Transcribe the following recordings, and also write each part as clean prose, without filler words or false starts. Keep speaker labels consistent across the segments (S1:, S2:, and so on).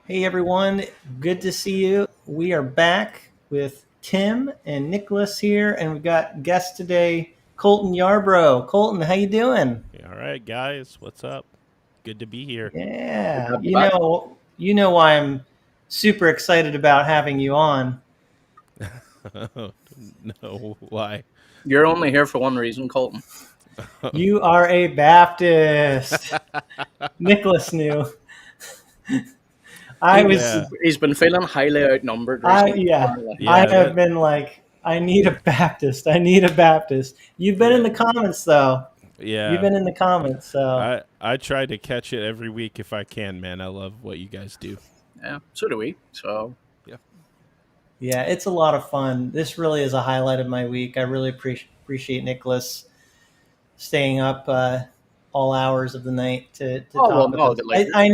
S1: Hey everyone, good to see you. We are back with Tim and Nicholas here, and we've got guest today, Colton Yarbro. Colton, how you doing?
S2: All right, guys, what's up? Good to be here.
S1: Yeah,
S3: Good to have you back.
S1: you know why I'm super excited about having you on.
S2: No, why?
S3: You're only here for one reason, Colton.
S1: You are a Baptist. Nicholas knew. I was,
S2: Yeah,
S3: He's been feeling highly outnumbered recently. Apparently.
S1: I
S2: yeah,
S1: have been like, I need a Baptist. I need a Baptist. You've been in
S2: yeah,
S1: the comments though. You've
S2: yeah.
S1: been in the comments, so.
S2: I try to catch it every week if I can, man. I love what you guys do.
S3: Yeah, so do we. So
S2: Yeah,
S1: Yeah, it's a lot of fun. This really is a highlight of my week. I really appreciate Nicholas staying up all hours of the night to
S3: oh well,
S1: talk with
S3: no,
S1: us.
S3: but like
S1: I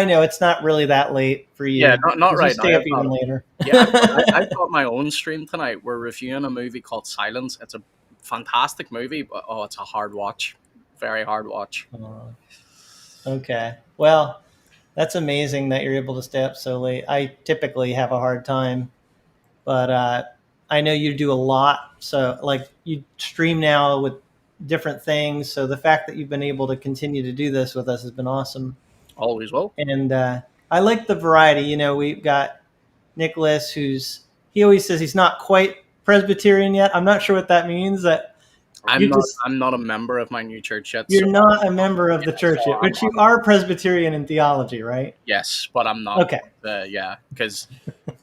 S1: know, it's not really that late for
S3: yeah,
S1: you
S3: not
S1: because you
S3: right now.
S1: stay up even later.
S3: Yeah, I've got my own stream tonight. We're reviewing a movie called Silence. It's a fantastic movie, but oh, it's a hard watch, very hard watch.
S1: Okay, well, that's amazing that you're able to stay up so late. I typically have a hard time, but I know you do a lot. So, like, you stream now with different things. So, the fact that you've been able to continue to do this with us has been awesome.
S3: Always will.
S1: And I like the variety. You know, we've got Nicholas, he always says he's not quite Presbyterian yet. I'm not sure what that means. That you just
S3: I'm not a member of my new church yet.
S1: you're
S3: So
S1: not a member of the
S3: yeah,
S1: church
S3: so
S1: yet, but you are Presbyterian in theology, right?
S3: yes, but I'm not.
S1: Okay.
S3: Yeah, because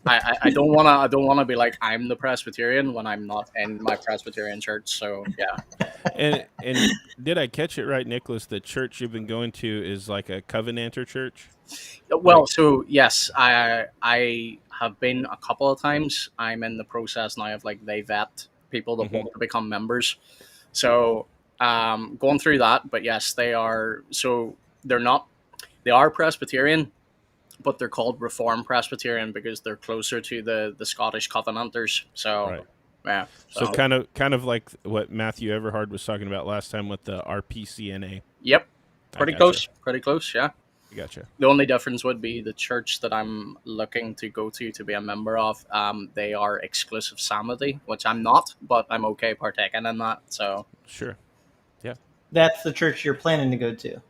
S3: I don't wanna be like I'm the Presbyterian when I'm not in my Presbyterian church. So yeah.
S2: and did I catch it right, Nicholas? The church you've been going to is like a Covenanter church.
S3: Well,
S2: Like,
S3: so yes, I have been a couple of times. I'm in the process now of like they vet people that
S2: mhm.
S3: want to become members. So going through that, but yes, they are. So they're not. They are Presbyterian, but they're called Reformed Presbyterian because they're closer to the Scottish Covenanters. So
S2: Right.
S3: yeah.
S2: So
S3: So
S2: kind of like what Matthew Everhard was talking about last time with the RPCNA.
S3: yep,
S2: I
S3: pretty
S2: gotcha.
S3: close. Pretty close. Yeah.
S2: I gotcha.
S3: The only difference would be the church that I'm looking to go to be a member of. They are exclusive Samity, which I'm not, but I'm okay partaking in that. So
S2: Sure. Yeah.
S1: That's the church you're planning to go to.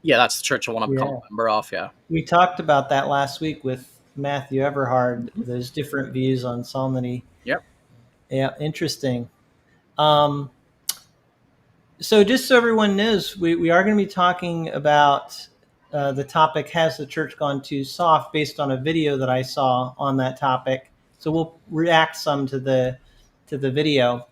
S3: yeah, that's the church I want to become
S1: Yeah.
S3: a member of. Yeah.
S1: We talked about that last week with Matthew Everhard, those different views on psalmody.
S3: Yep.
S1: Yeah, interesting. Um, so just so everyone knows, we are going to be talking about the topic, has the church gone too soft, based on a video that I saw on that topic. So we'll react some to the video.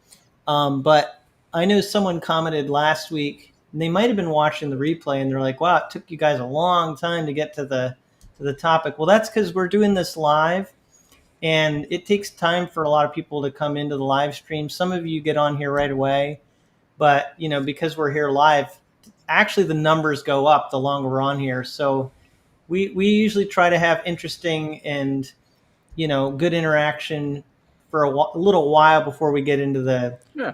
S1: But I know someone commented last week, and they might have been watching the replay, and they're like, wow, it took you guys a long time to get to the topic. Well, that's because we're doing this live, and it takes time for a lot of people to come into the live stream. Some of you get on here right away, but you know, because we're here live, actually the numbers go up the longer we're on here. So we usually try to have interesting and, you know, good interaction for a little while before we get into the
S3: Yeah.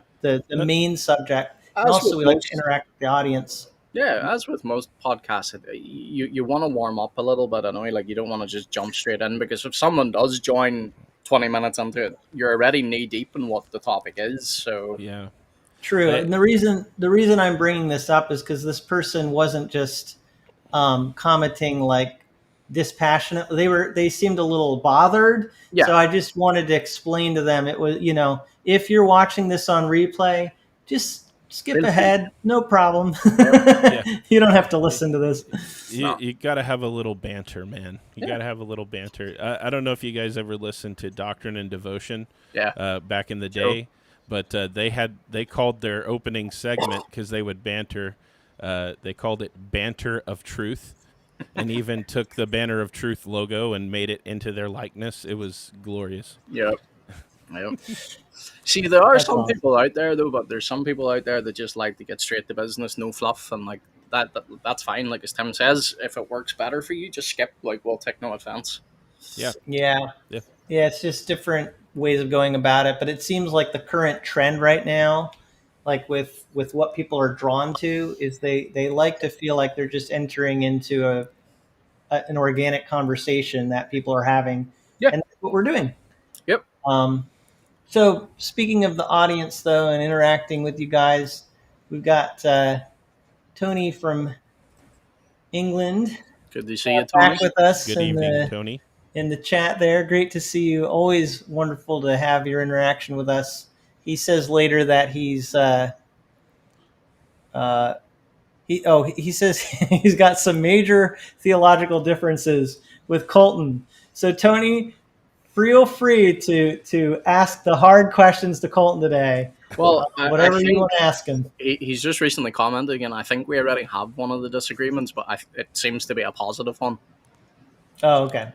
S1: main subject. And
S3: As
S1: also
S3: with
S1: we like to
S3: most,
S1: interact with the audience.
S3: yeah, as with most podcasts, you want to warm up a little bit. I know, like you don't want to just jump straight in because if someone does join 20 minutes into it, you're already knee deep in what the topic is. So
S2: Yeah.
S1: True.
S2: I,
S1: And the reason I'm bringing this up is because this person wasn't just commenting like dispassionate. They seemed a little bothered.
S3: yeah,
S1: So I just wanted to explain to them, it was, you know, if you're watching this on replay, just skip
S3: feel free.
S1: ahead. No problem.
S2: yeah.
S1: You don't have to listen to this.
S2: You got to have a little banter, man. You got to have a little banter. I don't know if you guys ever listened to Doctrine and Devotion
S3: Yeah.
S2: back in the
S3: True.
S2: day, but they called their opening segment because they would banter. They called it Banter of Truth, and even took the Banner of Truth logo and made it into their likeness. It was glorious.
S3: Yep. Yep. See, there are
S1: That's
S3: some
S1: awesome.
S3: people out there though, but there's some people out there that just like to get straight to business, no fluff, and like that's fine. Like as Tim says, if it works better for you, just skip. Like we'll take no offense.
S2: Yeah.
S1: Yeah.
S2: Yeah.
S1: Yeah, it's just different ways of going about it, but it seems like the current trend right now, like with what people are drawn to, is they like to feel like they're just entering into an organic conversation that people are having,
S3: Yeah.
S1: and that's what we're doing.
S3: Yep.
S1: So speaking of the audience though, and interacting with you guys, we've got Tony from England
S3: Good to see you,
S1: back
S3: Tony.
S1: with us
S2: Good evening, Tony.
S1: in the chat there. Great to see you. Always wonderful to have your interaction with us. He says later that he says he's got some major theological differences with Colton. So Tony, feel free to ask the hard questions to Colton today.
S3: Well, I
S1: Whatever you
S3: think
S1: want to ask him.
S3: he's just recently commented, and I think we already have one of the disagreements, but it seems to be a positive one.
S1: Oh, okay.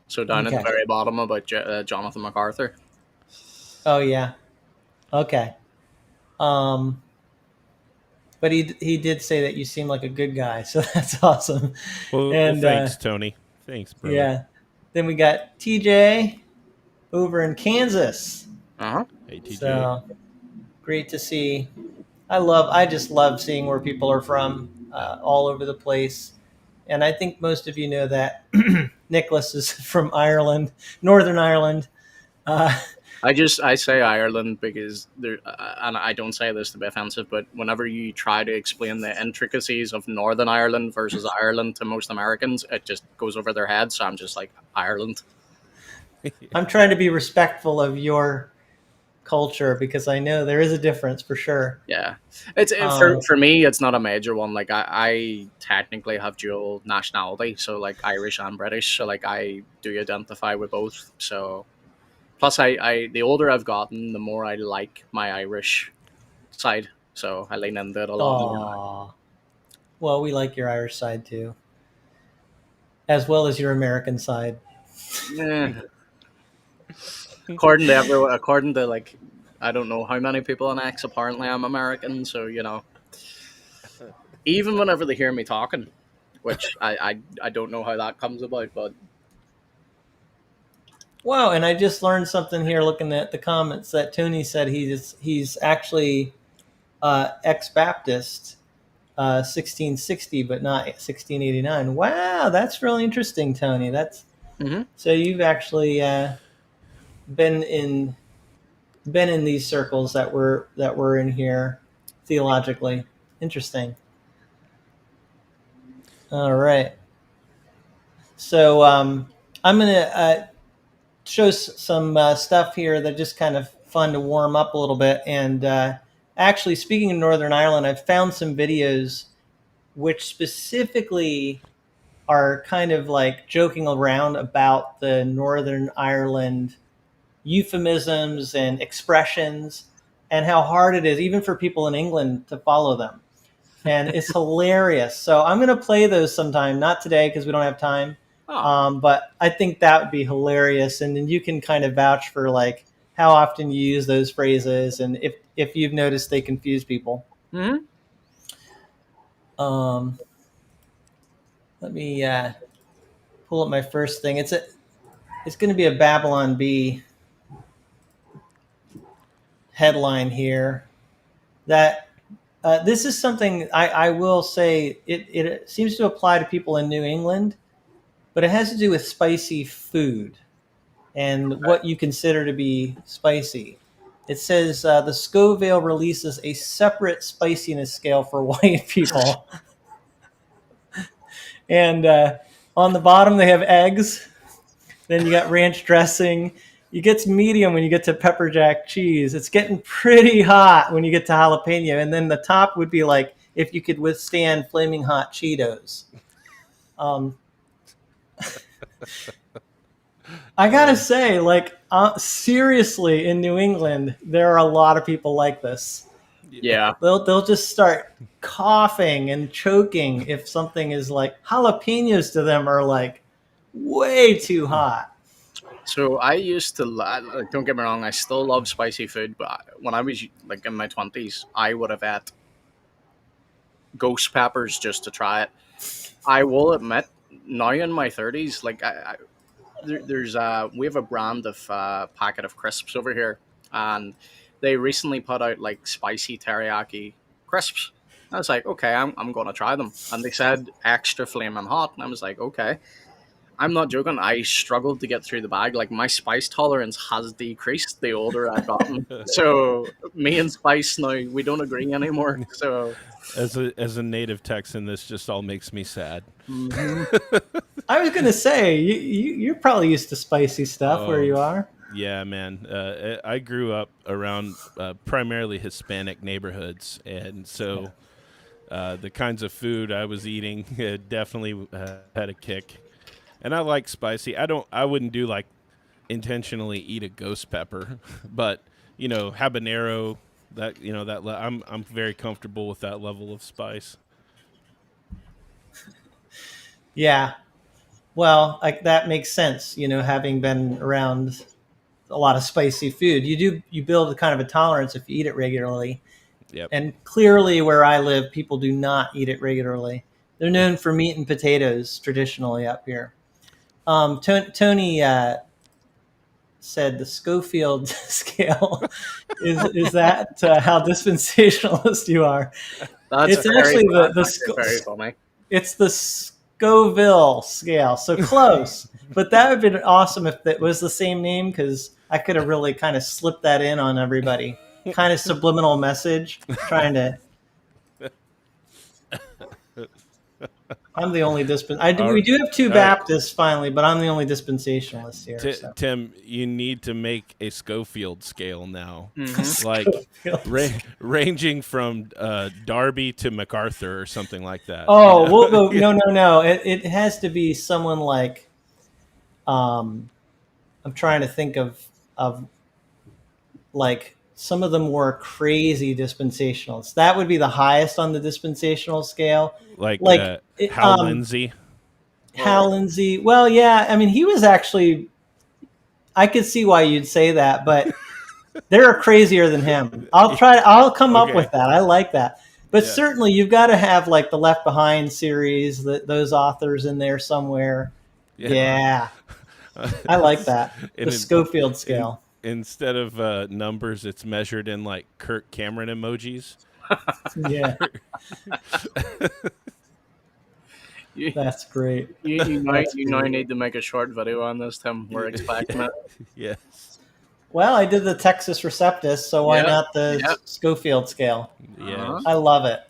S3: So down at the
S1: Okay.
S3: very bottom about Jonathan MacArthur.
S1: Oh, yeah. Okay. But he did say that you seem like a good guy, so that's awesome.
S2: Well,
S1: And
S2: thanks, Tony. Thanks, brother.
S1: yeah. Then we got TJ over in Kansas.
S3: Uh-huh.
S2: Hey, TJ.
S1: So great to see. I just love seeing where people are from, all over the place. And I think most of you know that Nicholas is from Ireland, Northern Ireland.
S3: I say Ireland because there, and I don't say this to be offensive, but whenever you try to explain the intricacies of Northern Ireland versus Ireland to most Americans, it just goes over their heads. So I'm just like Ireland.
S1: I'm trying to be respectful of your culture because I know there is a difference for sure.
S3: Yeah, for me, it's not a major one. Like I technically have dual nationality, so like Irish and British. So like I do identify with both. So plus, I the older I've gotten, the more I like my Irish side. So I lean into it a lot more.
S1: Aww. Well, we like your Irish side too, as well as your American side.
S3: Yeah. According to like, I don't know how many people on X. Apparently, I'm American. So even whenever they hear me talking, which I don't know how that comes about, but
S1: Wow, and I just learned something here looking at the comments that Tony said he's actually ex-Baptist, 1660, but not 1689. Wow, that's really interesting, Tony. That's So you've actually been in these circles that we're in here theologically. Interesting. All right. So I'm gonna show some stuff here that just kind of fun to warm up a little bit. And actually, speaking of Northern Ireland, I've found some videos which specifically are kind of like joking around about the Northern Ireland euphemisms and expressions and how hard it is, even for people in England, to follow them. And it's hilarious. So I'm going to play those sometime, not today because we don't have time. But I think that would be hilarious. And then you can kind of vouch for like how often you use those phrases and if you've noticed they confuse people.
S3: Mm-hmm.
S1: Let me pull up my first thing. It's going to be a Babylon Bee headline here. That this is something I will say it seems to apply to people in New England, but it has to do with spicy food and what you consider to be spicy. It says the Scofield releases a separate spiciness scale for white people. And on the bottom, they have eggs. Then you got ranch dressing. It gets medium when you get to pepper jack cheese. It's getting pretty hot when you get to jalapeno. And then the top would be like if you could withstand flaming hot Cheetos. I gotta say, like, seriously, in New England, there are a lot of people like this.
S3: Yeah.
S1: They'll just start coughing and choking if something is like jalapenos to them are like way too hot.
S3: So I used to don't get me wrong, I still love spicy food, but when I was like in my 20s, I would have had ghost peppers just to try it. I will admit, now in my 30s, like there's we have a brand of packet of crisps over here, and they recently put out like spicy teriyaki crisps. I was like, okay, I'm going to try them, and they said extra flaming hot, and I was like, okay. I'm not joking. I struggled to get through the bag. Like my spice tolerance has decreased the older I've gotten. So me and spice now we don't agree anymore. So
S2: As a native Texan, this just all makes me sad.
S3: mhm.
S1: I was gonna say you're probably used to spicy stuff where you are.
S2: Yeah, man. I grew up around primarily Hispanic neighborhoods, and so the kinds of food I was eating definitely had a kick. And I like spicy. I wouldn't do like intentionally eat a ghost pepper, but habanero. That I'm very comfortable with that level of spice.
S1: Yeah. Well, like that makes sense. Having been around a lot of spicy food, you build a kind of a tolerance if you eat it regularly.
S2: Yep.
S1: And clearly, where I live, people do not eat it regularly. They're known for meat and potatoes traditionally up here. Tony said the Scofield scale is that how dispensationalist you are?
S3: That's
S1: It's actually
S3: very funny.
S1: it's the Scoville scale, so close. But that would have been awesome if it was the same name, because I could have really kind of slipped that in on everybody. Kind of subliminal message, trying to. I'm the only we do have two Baptists finally, but I'm the only dispensationalist here. So.
S2: Tim, you need to make a Scofield scale now,
S3: Mhm.
S2: like ranging from Darby to MacArthur or something like that.
S1: Oh, we'll go. No. It has to be someone like. I'm trying to think of like some of the more crazy dispensationalists. That would be the highest on the dispensational scale.
S2: Like
S1: it,
S2: Hal Lindsey.
S1: Hal Lindsey. Well, yeah. I mean, he was actually. I could see why you'd say that, but they're crazier than him. I'll come up with that. I like that. But certainly, you've got to have like the Left Behind series, those authors in there somewhere. Yeah. I like that. The Scofield scale.
S2: Instead of numbers, it's measured in like Kirk Cameron emojis.
S1: Yeah. That's great.
S3: You now need to make a short video on this, Tim. We're expecting it.
S2: Yes.
S1: Well, I did the Texas Receptus, so why not the Scofield scale?
S2: Yeah.
S1: I love it.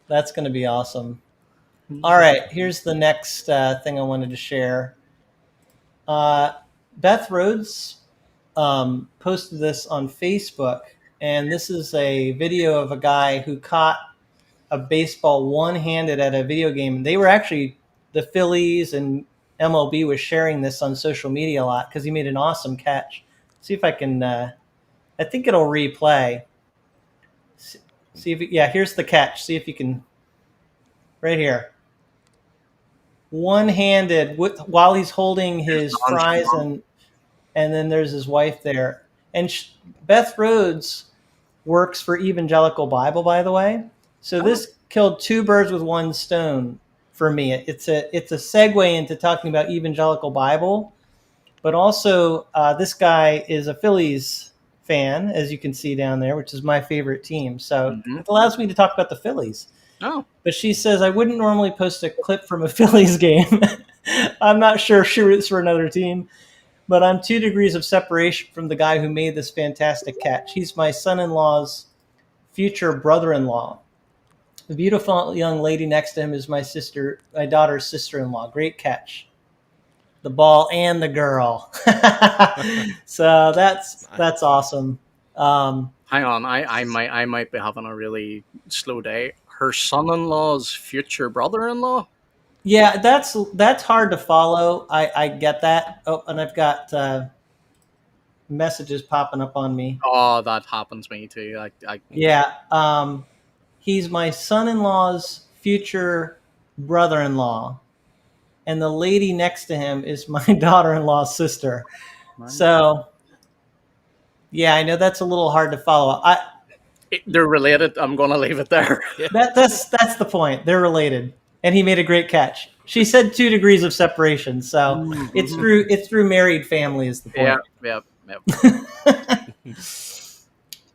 S1: That's going to be awesome. All right, here's the next thing I wanted to share. Beth Rhodes posted this on Facebook, and this is a video of a guy who caught a baseball one-handed at a video game. They were actually, the Phillies and MLB was sharing this on social media a lot because he made an awesome catch. See if I can, I think it'll replay. See if, here's the catch. See if you can, right here. One-handed while he's holding his fries, and then there's his wife there. And Beth Rhodes works for Evangelical Bible, by the way. So this killed two birds with one stone for me. It's a segue into talking about Evangelical Bible, but also this guy is a Phillies fan, as you can see down there, which is my favorite team. So it allows me to talk about the Phillies.
S3: Oh.
S1: But she says, I wouldn't normally post a clip from a Phillies game. I'm not sure if she roots for another team, but I'm 2 degrees of separation from the guy who made this fantastic catch. He's my son-in-law's future brother-in-law. The beautiful young lady next to him is my daughter's sister-in-law. Great catch. The ball and the girl. So that's awesome.
S3: Hang on, I might be having a really slow day. Her son-in-law's future brother-in-law?
S1: Yeah, that's hard to follow. I get that. Oh, and I've got messages popping up on me.
S3: Oh, that happens to me too.
S1: Yeah. He's my son-in-law's future brother-in-law, and the lady next to him is my daughter-in-law's sister. So, yeah, I know that's a little hard to follow.
S3: They're related. I'm going to leave it there.
S1: That's the point. They're related, and he made a great catch. She said 2 degrees of separation, so it's through married family is the point.
S3: Yeah.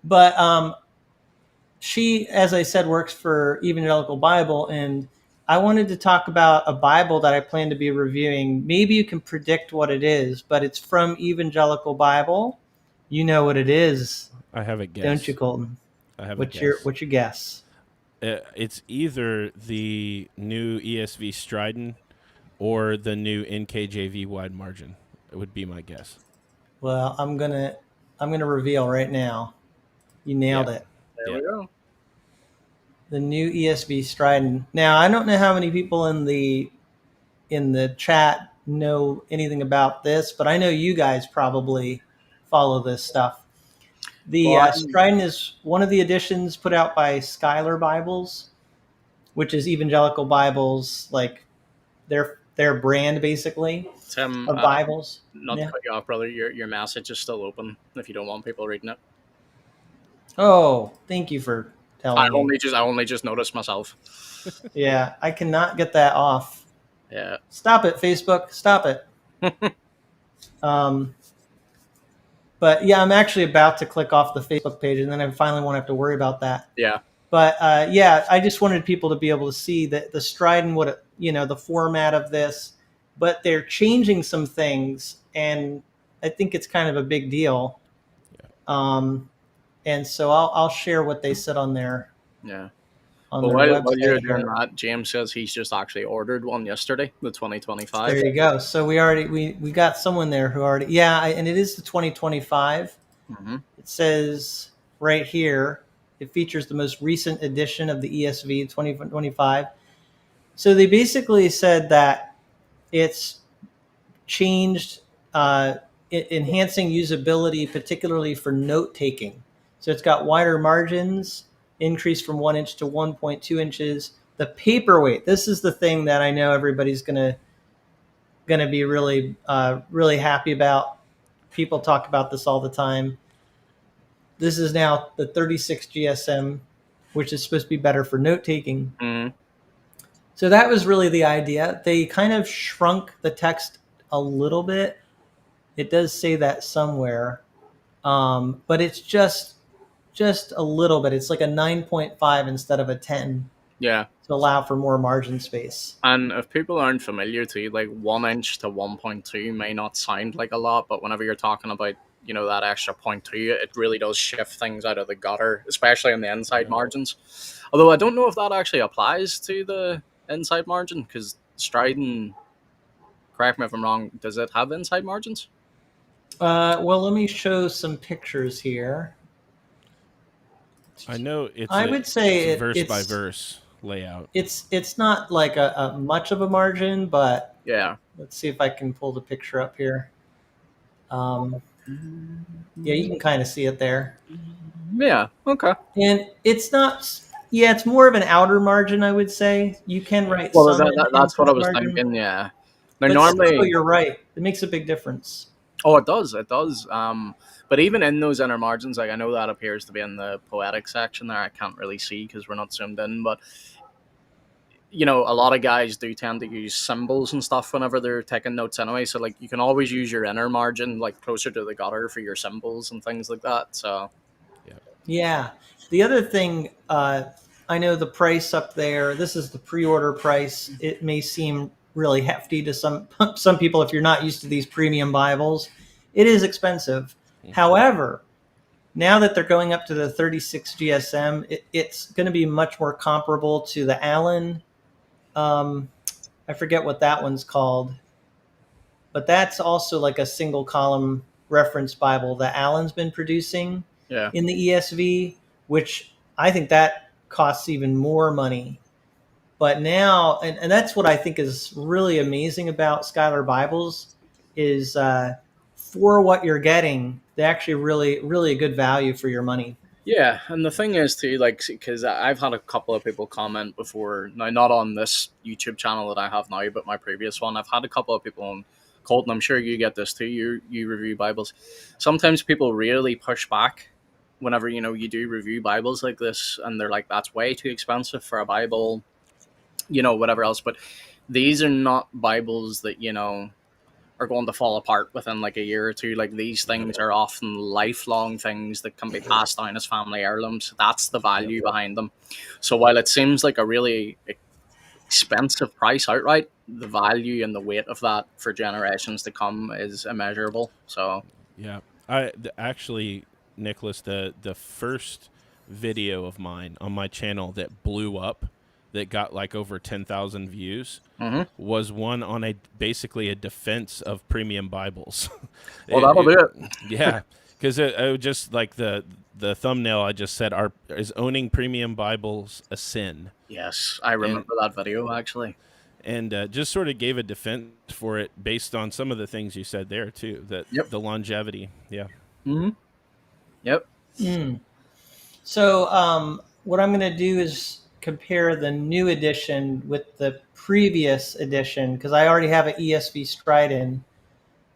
S1: But she, as I said, works for Evangelical Bible, and I wanted to talk about a Bible that I plan to be reviewing. Maybe you can predict what it is, but it's from Evangelical Bible. You know what it is,
S2: I have a guess.
S1: don't you, Colton?
S2: I have
S1: What's
S2: a guess.
S1: your guess?
S2: It's either the new ESV Stridon or the new NKJV wide margin. It would be my guess.
S1: Well, I'm gonna reveal right now. You nailed it.
S3: There we go.
S1: The new ESV Stridon. Now, I don't know how many people in the chat know anything about this, but I know you guys probably follow this stuff. The Stridon is one of the editions put out by Schuyler Bibles, which is Evangelical Bibles, like their brand basically
S3: Tim,
S1: of Bibles.
S3: Not to cut you off, brother. Your message is still open if you don't want people reading it.
S1: Oh, thank you for telling me.
S3: I only just noticed myself.
S1: Yeah, I cannot get that off.
S3: Yeah.
S1: Stop it, Facebook. Stop it. But yeah, I'm actually about to click off the Facebook page, and then I finally won't have to worry about that.
S3: Yeah.
S1: But yeah, I just wanted people to be able to see that the Stridon, the format of this, but they're changing some things, and I think it's kind of a big deal. Yeah. And so I'll share what they said on their
S3: on their website. While you're doing that, James says he's just actually ordered one yesterday, the 2025.
S1: There you go. So we got someone there who already and it is the 2025. Mm-hmm. It says right here it features the most recent edition of the ESV 2025. So they basically said that it's changed, enhancing usability, particularly for note taking. So it's got wider margins, increased from 1 inch to 1.2 inches. The paperweight, this is the thing that I know everybody's gonna be really happy about. People talk about this all the time. This is now the 36 GSM, which is supposed to be better for note taking. Mm-hmm. So that was really the idea. They kind of shrunk the text a little bit. It does say that somewhere, but it's just a little bit. It's like a 9.5 instead of a 10.
S3: Yeah.
S1: To allow for more margin space.
S3: And if people aren't familiar to, like 1 inch to 1.2 may not sound like a lot, but whenever you're talking about, that extra 0.2, it really does shift things out of the gutter, especially on the inside margins. Although I don't know if that actually applies to the inside margin, because Stridon, correct me if I'm wrong, does it have inside margins?
S1: Well, let me show some pictures here.
S2: I know it's verse by verse layout.
S1: It's not like a much of a margin, but
S3: yeah.
S1: Let's see if I can pull the picture up here. Yeah, you can kind of see it there.
S3: Yeah. Okay.
S1: And it's not. Yeah, it's more of an outer margin, I would say. You can write.
S3: Well, that's what I was thinking. Yeah.
S1: But normally, still, you're right. It makes a big difference.
S3: Oh, it does. It does. But even in those inner margins, like I know that appears to be in the poetic section there. I can't really see because we're not zoomed in. But, a lot of guys do tend to use symbols and stuff whenever they're taking notes anyway. So, like, you can always use your inner margin, like, closer to the gutter for your symbols and things like that. So,
S1: yeah. The other thing, I know the price up there, this is the pre-order price. It may seem really hefty to some people if you're not used to these premium Bibles. It is expensive. However, now that they're going up to the 36 GSM, it's going to be much more comparable to the Allen. I forget what that one's called, but that's also like a single column reference Bible that Allen's been producing in the ESV, which I think that costs even more money. But now, and that's what I think is really amazing about Schuyler Bibles is for what you're getting, they're actually really a good value for your money.
S3: Yeah, and the thing is too, like, because I've had a couple of people comment before, now not on this YouTube channel that I have now, but my previous one, I've had a couple of people Colton, I'm sure you get this too. You review Bibles. Sometimes people really push back whenever you do review Bibles like this, and they're like, "That's way too expensive for a Bible," whatever else. But these are not Bibles that are going to fall apart within like a year or two. Like these things are often lifelong things that can be passed down as family heirlooms. That's the value behind them. So while it seems like a really expensive price outright, the value and the weight of that for generations to come is immeasurable. So
S2: Yeah, actually, Nicholas, the first video of mine on my channel that blew up, that got like over 10,000 views, was one on basically a defense of premium Bibles.
S3: well, that'll do it.
S2: Yeah, because it just like the thumbnail I just said, is owning premium Bibles a sin?
S3: Yes, I remember that video actually.
S2: And just sort of gave a defense for it based on some of the things you said there too. That the longevity, yeah.
S3: Yep.
S1: So what I'm going to do is compare the new edition with the previous edition, because I already have an ESV Stridon,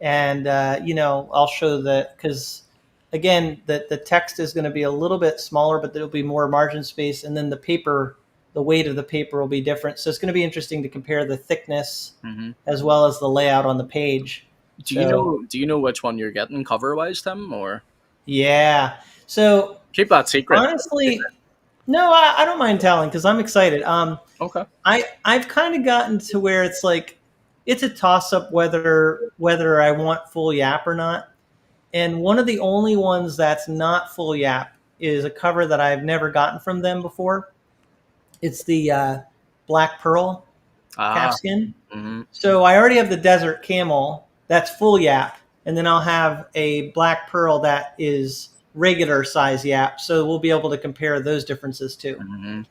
S1: and I'll show because again the text is going to be a little bit smaller, but there'll be more margin space, and then the weight of the paper will be different. So it's going to be interesting to compare the thickness as well as the layout on the page.
S3: Do you know which one you're getting cover wise, Tim? Or
S1: yeah, so
S3: keep that secret.
S1: Honestly, no, I don't mind telling because I'm excited.
S3: Okay.
S1: I've kind of gotten to where it's like it's a toss up whether I want full yap or not. And one of the only ones that's not full yap is a cover that I've never gotten from them before. It's the Black Pearl calfskin. So I already have the Desert Camel that's full yap, and then I'll have a Black Pearl that is regular size yap. So we'll be able to compare those differences too.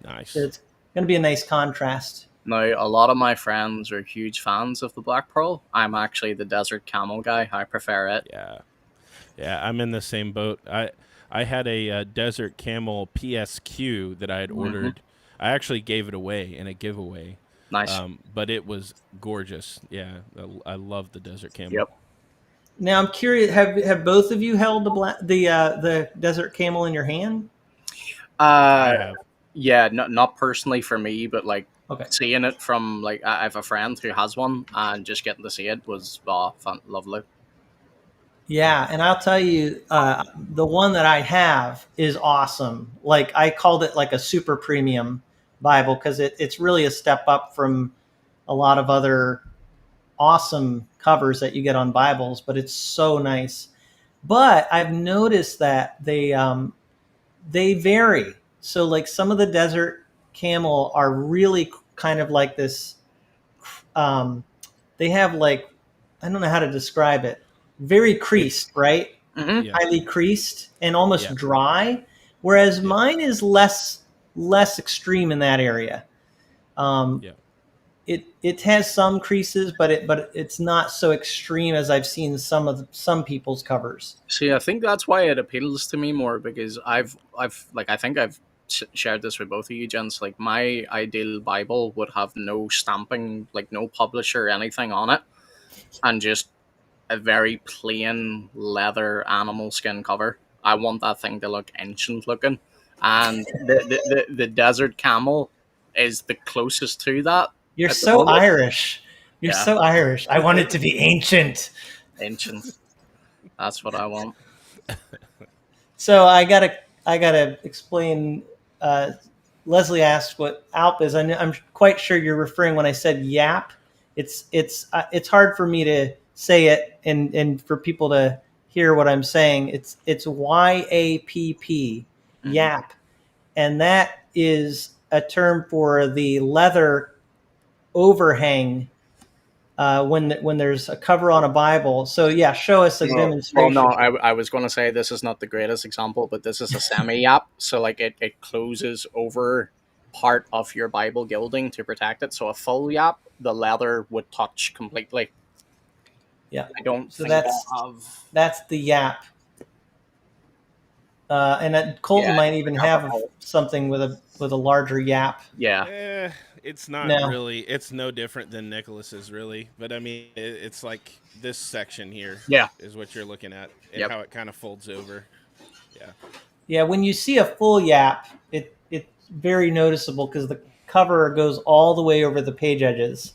S2: Nice.
S1: So it's going to be a nice contrast.
S3: Now, a lot of my friends are huge fans of the Black Pearl. I'm actually the Desert Camel guy. I prefer it.
S2: Yeah, I'm in the same boat. I had a Desert Camel PSQ that I had ordered. I actually gave it away in a giveaway.
S3: Nice.
S2: But it was gorgeous. Yeah, I love the Desert Camel.
S3: Yep.
S1: Now I'm curious. Have both of you held the Desert Camel in your hand?
S2: I have.
S3: Yeah, not personally for me, but like seeing it from like I have a friend who has one, and just getting to see it was fun, lovely.
S1: Yeah, and I'll tell you, the one that I have is awesome. Like I called it like a super premium Bible because it's really a step up from a lot of other awesome covers that you get on Bibles, but it's so nice. But I've noticed that they vary. So like some of the Desert Camel are really kind of like this. They have like, I don't know how to describe it. Very creased, right?
S3: Yeah.
S1: Highly creased and almost dry. Whereas mine is less extreme in that area. It has some creases, but it's not so extreme as I've seen some people's covers.
S3: See, I think that's why it appeals to me more, because I think I've shared this with both of you gents. Like my ideal Bible would have no stamping, like no publisher or anything on it, and just a very plain leather animal skin cover. I want that thing to look ancient looking, and the Desert Camel is the closest to that.
S1: You're so Irish. You're so Irish. I want it to be ancient.
S3: Ancient. That's what I want.
S1: So I gotta explain. Leslie asked what Alp is. I'm quite sure you're referring when I said yap. It's hard for me to say it and for people to hear what I'm saying. It's YAPP, yap, and that is a term for the leather overhang when there's a cover on a Bible. So yeah, show us a demonstration.
S3: Well, no, I was going to say this is not the greatest example, but this is a semi-yap. So like it closes over part of your Bible gilding to protect it. So a full yap, the leather would touch completely.
S1: Yeah,
S3: I don't
S1: so
S3: think
S1: that's the yap. And Colton might even have
S3: alcohol.
S1: something with a larger yap.
S3: Yeah.
S2: It's not
S1: No.
S2: really. It's no different than Nicholas's, really. But I mean, it's like this section here
S3: Yeah.
S2: is what you're looking at, and
S3: Yep.
S2: how it kind of folds over. Yeah.
S1: Yeah, when you see a full yap, it's very noticeable because the cover goes all the way over the page edges,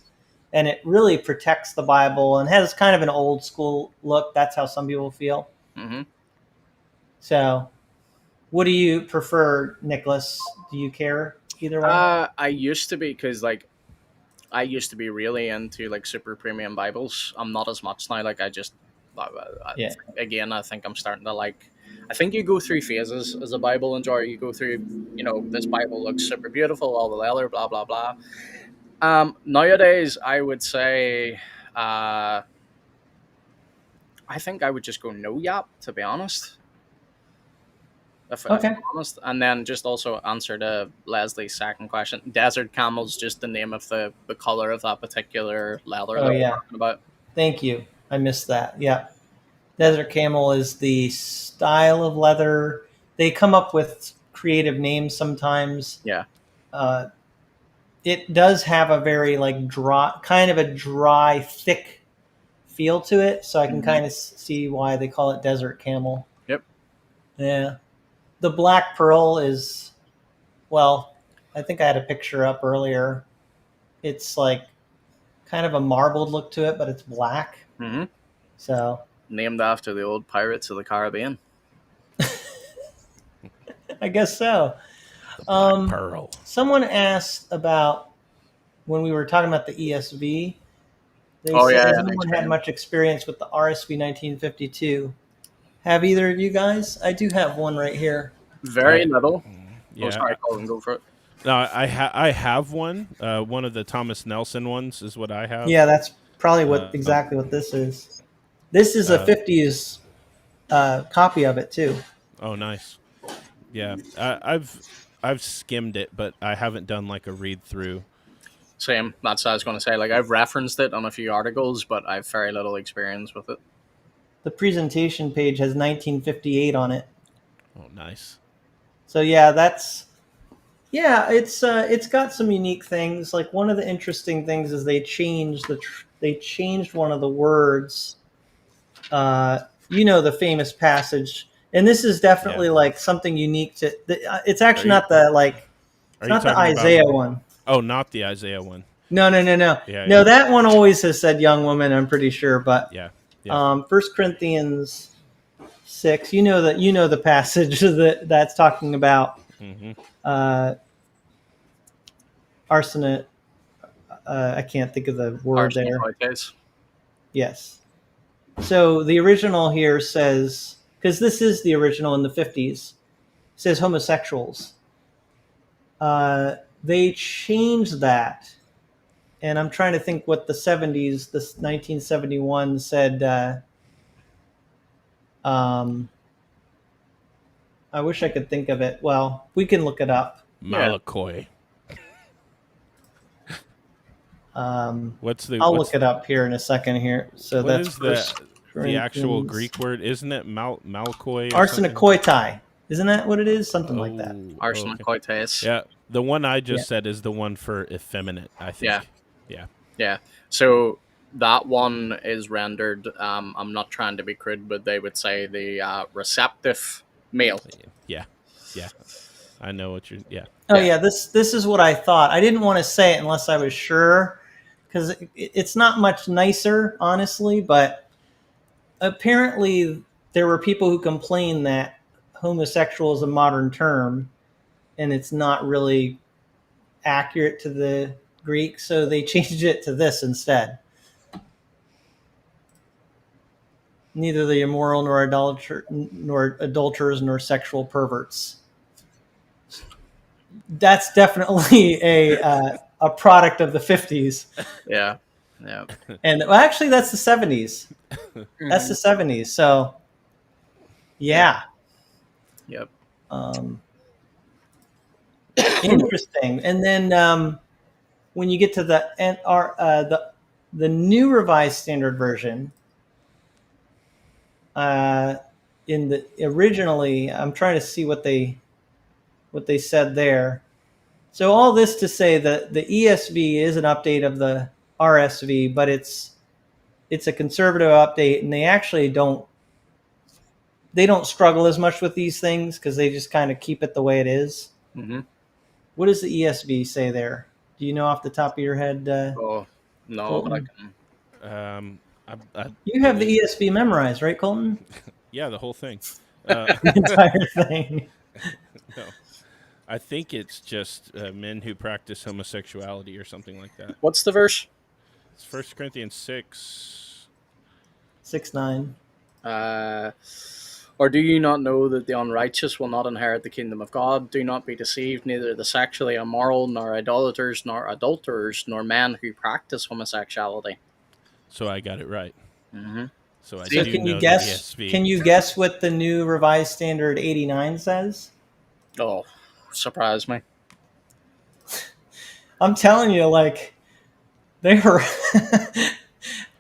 S1: and it really protects the Bible and has kind of an old school look. That's how some people feel.
S3: Mm-hmm.
S1: So, what do you prefer, Nicholas? Do you care either way?
S3: I used to be, because like I used to be really into like super premium Bibles. I'm not as much now. Like
S1: Yeah.
S3: again, I think I'm starting to like. I think you go through phases as a Bible enjoyer. You go through, this Bible looks super beautiful, all the leather, blah blah blah. Nowadays, I would say, I think I would just go no yap, to be honest. If
S1: Okay.
S3: I'm honest, and then just also answer to Leslie's second question. Desert camel's just the name of the color of that particular leather
S1: Oh
S3: that we're
S1: yeah.
S3: talking about.
S1: Thank you. I missed that. Yeah. Desert camel is the style of leather. They come up with creative names sometimes.
S3: Yeah.
S1: Uh, it does have a very like dry, kind of a dry, thick feel to it. So I can kind of see why they call it desert camel.
S3: Yep.
S1: Yeah. The black pearl is, well, I think I had a picture up earlier. It's like kind of a marbled look to it, but it's black.
S3: Mm-hmm.
S1: So
S3: Named after the old pirates of the Caribbean.
S1: I guess so.
S2: Black pearl.
S1: Someone asked about when we were talking about the ESV. They
S3: Oh,
S1: said,
S3: yeah,
S1: has
S3: yeah,
S1: anyone
S3: thanks,
S1: had much experience with the RSV 1952? Have either of you guys? I do have one right here.
S3: Very little.
S2: Yeah.
S3: Oh, sorry, Colin, go for it.
S2: No, I have one. One of the Thomas Nelson ones is what I have.
S1: Yeah, that's probably exactly what this is. This is a 50s copy of it too.
S2: Oh, nice. Yeah, I've skimmed it, but I haven't done like a read through.
S3: Same. That's what I was going to say. Like, I've referenced it on a few articles, but I've very little experience with it.
S1: The presentation page has 1958 on it.
S2: Oh, nice.
S1: So it's got some unique things. Like one of the interesting things is they changed one of the words. The famous passage, and this is definitely like something unique to. It's actually not the like. It's not the Isaiah one.
S2: Oh, not the Isaiah one.
S1: No.
S2: Yeah,
S1: No, that one always has said young woman, I'm pretty sure, but
S2: yeah.
S1: 1 Corinthians 6, you know the passage that's talking about arsenic. I can't think of the word there. Yes. So the original here says, because this is the original in the 50s, says homosexuals. They changed that, and I'm trying to think what the 70s, this 1971 said. I wish I could think of it. Well, we can look it up.
S2: Malakoi.
S1: I'll look it up here in a second here. So
S2: what
S1: that's
S2: is the actual Greek word? Isn't it malakoi?
S1: Arsenokoitai. Isn't that what it is? Something like that.
S3: Arsenokoitai.
S2: Yeah. The one I just said is the one for effeminate, I think.
S3: Yeah. So that one is rendered, I'm not trying to be crude, but they would say the receptive male.
S2: Yeah. I know what you're. Yeah.
S1: Oh yeah, this is what I thought. I didn't want to say it unless I was sure, because it's not much nicer, honestly. But apparently, there were people who complained that homosexual is a modern term, and it's not really accurate to the Greek, so they changed it to this instead. Neither the immoral nor adulterers nor sexual perverts. That's definitely a product of the 50s.
S3: Yeah.
S1: And well, actually, that's the 70s. That's the 70s. So, yeah.
S3: Yep.
S1: Interesting. And then when you get to the New Revised Standard Version, in the originally, I'm trying to see what they said there. So all this to say that the ESV is an update of the RSV, but it's a conservative update, and they don't struggle as much with these things because they just kind of keep it the way it is.
S3: Mm-hmm.
S1: What does the ESV say there? Do you know off the top of your head?
S3: Oh no,
S1: Colton?
S3: but I can.
S1: You have the ESV memorized, right, Colton?
S2: Yeah, the whole thing.
S1: The entire thing.
S2: No, I think it's just men who practice homosexuality or something like that.
S3: What's the verse?
S2: It's 1 Corinthians 6.
S1: 6:9.
S3: Or do you not know that the unrighteous will not inherit the kingdom of God? Do not be deceived, neither the sexually immoral, nor idolaters, nor adulterers, nor men who practice homosexuality.
S2: So I got it right.
S3: Mm-hmm.
S2: So I
S1: So
S2: do
S1: can
S2: know
S1: you guess?
S2: the ESV.
S1: Can you guess what the new Revised Standard 89 says?
S3: Oh, surprise me.
S1: I'm telling you, like they were.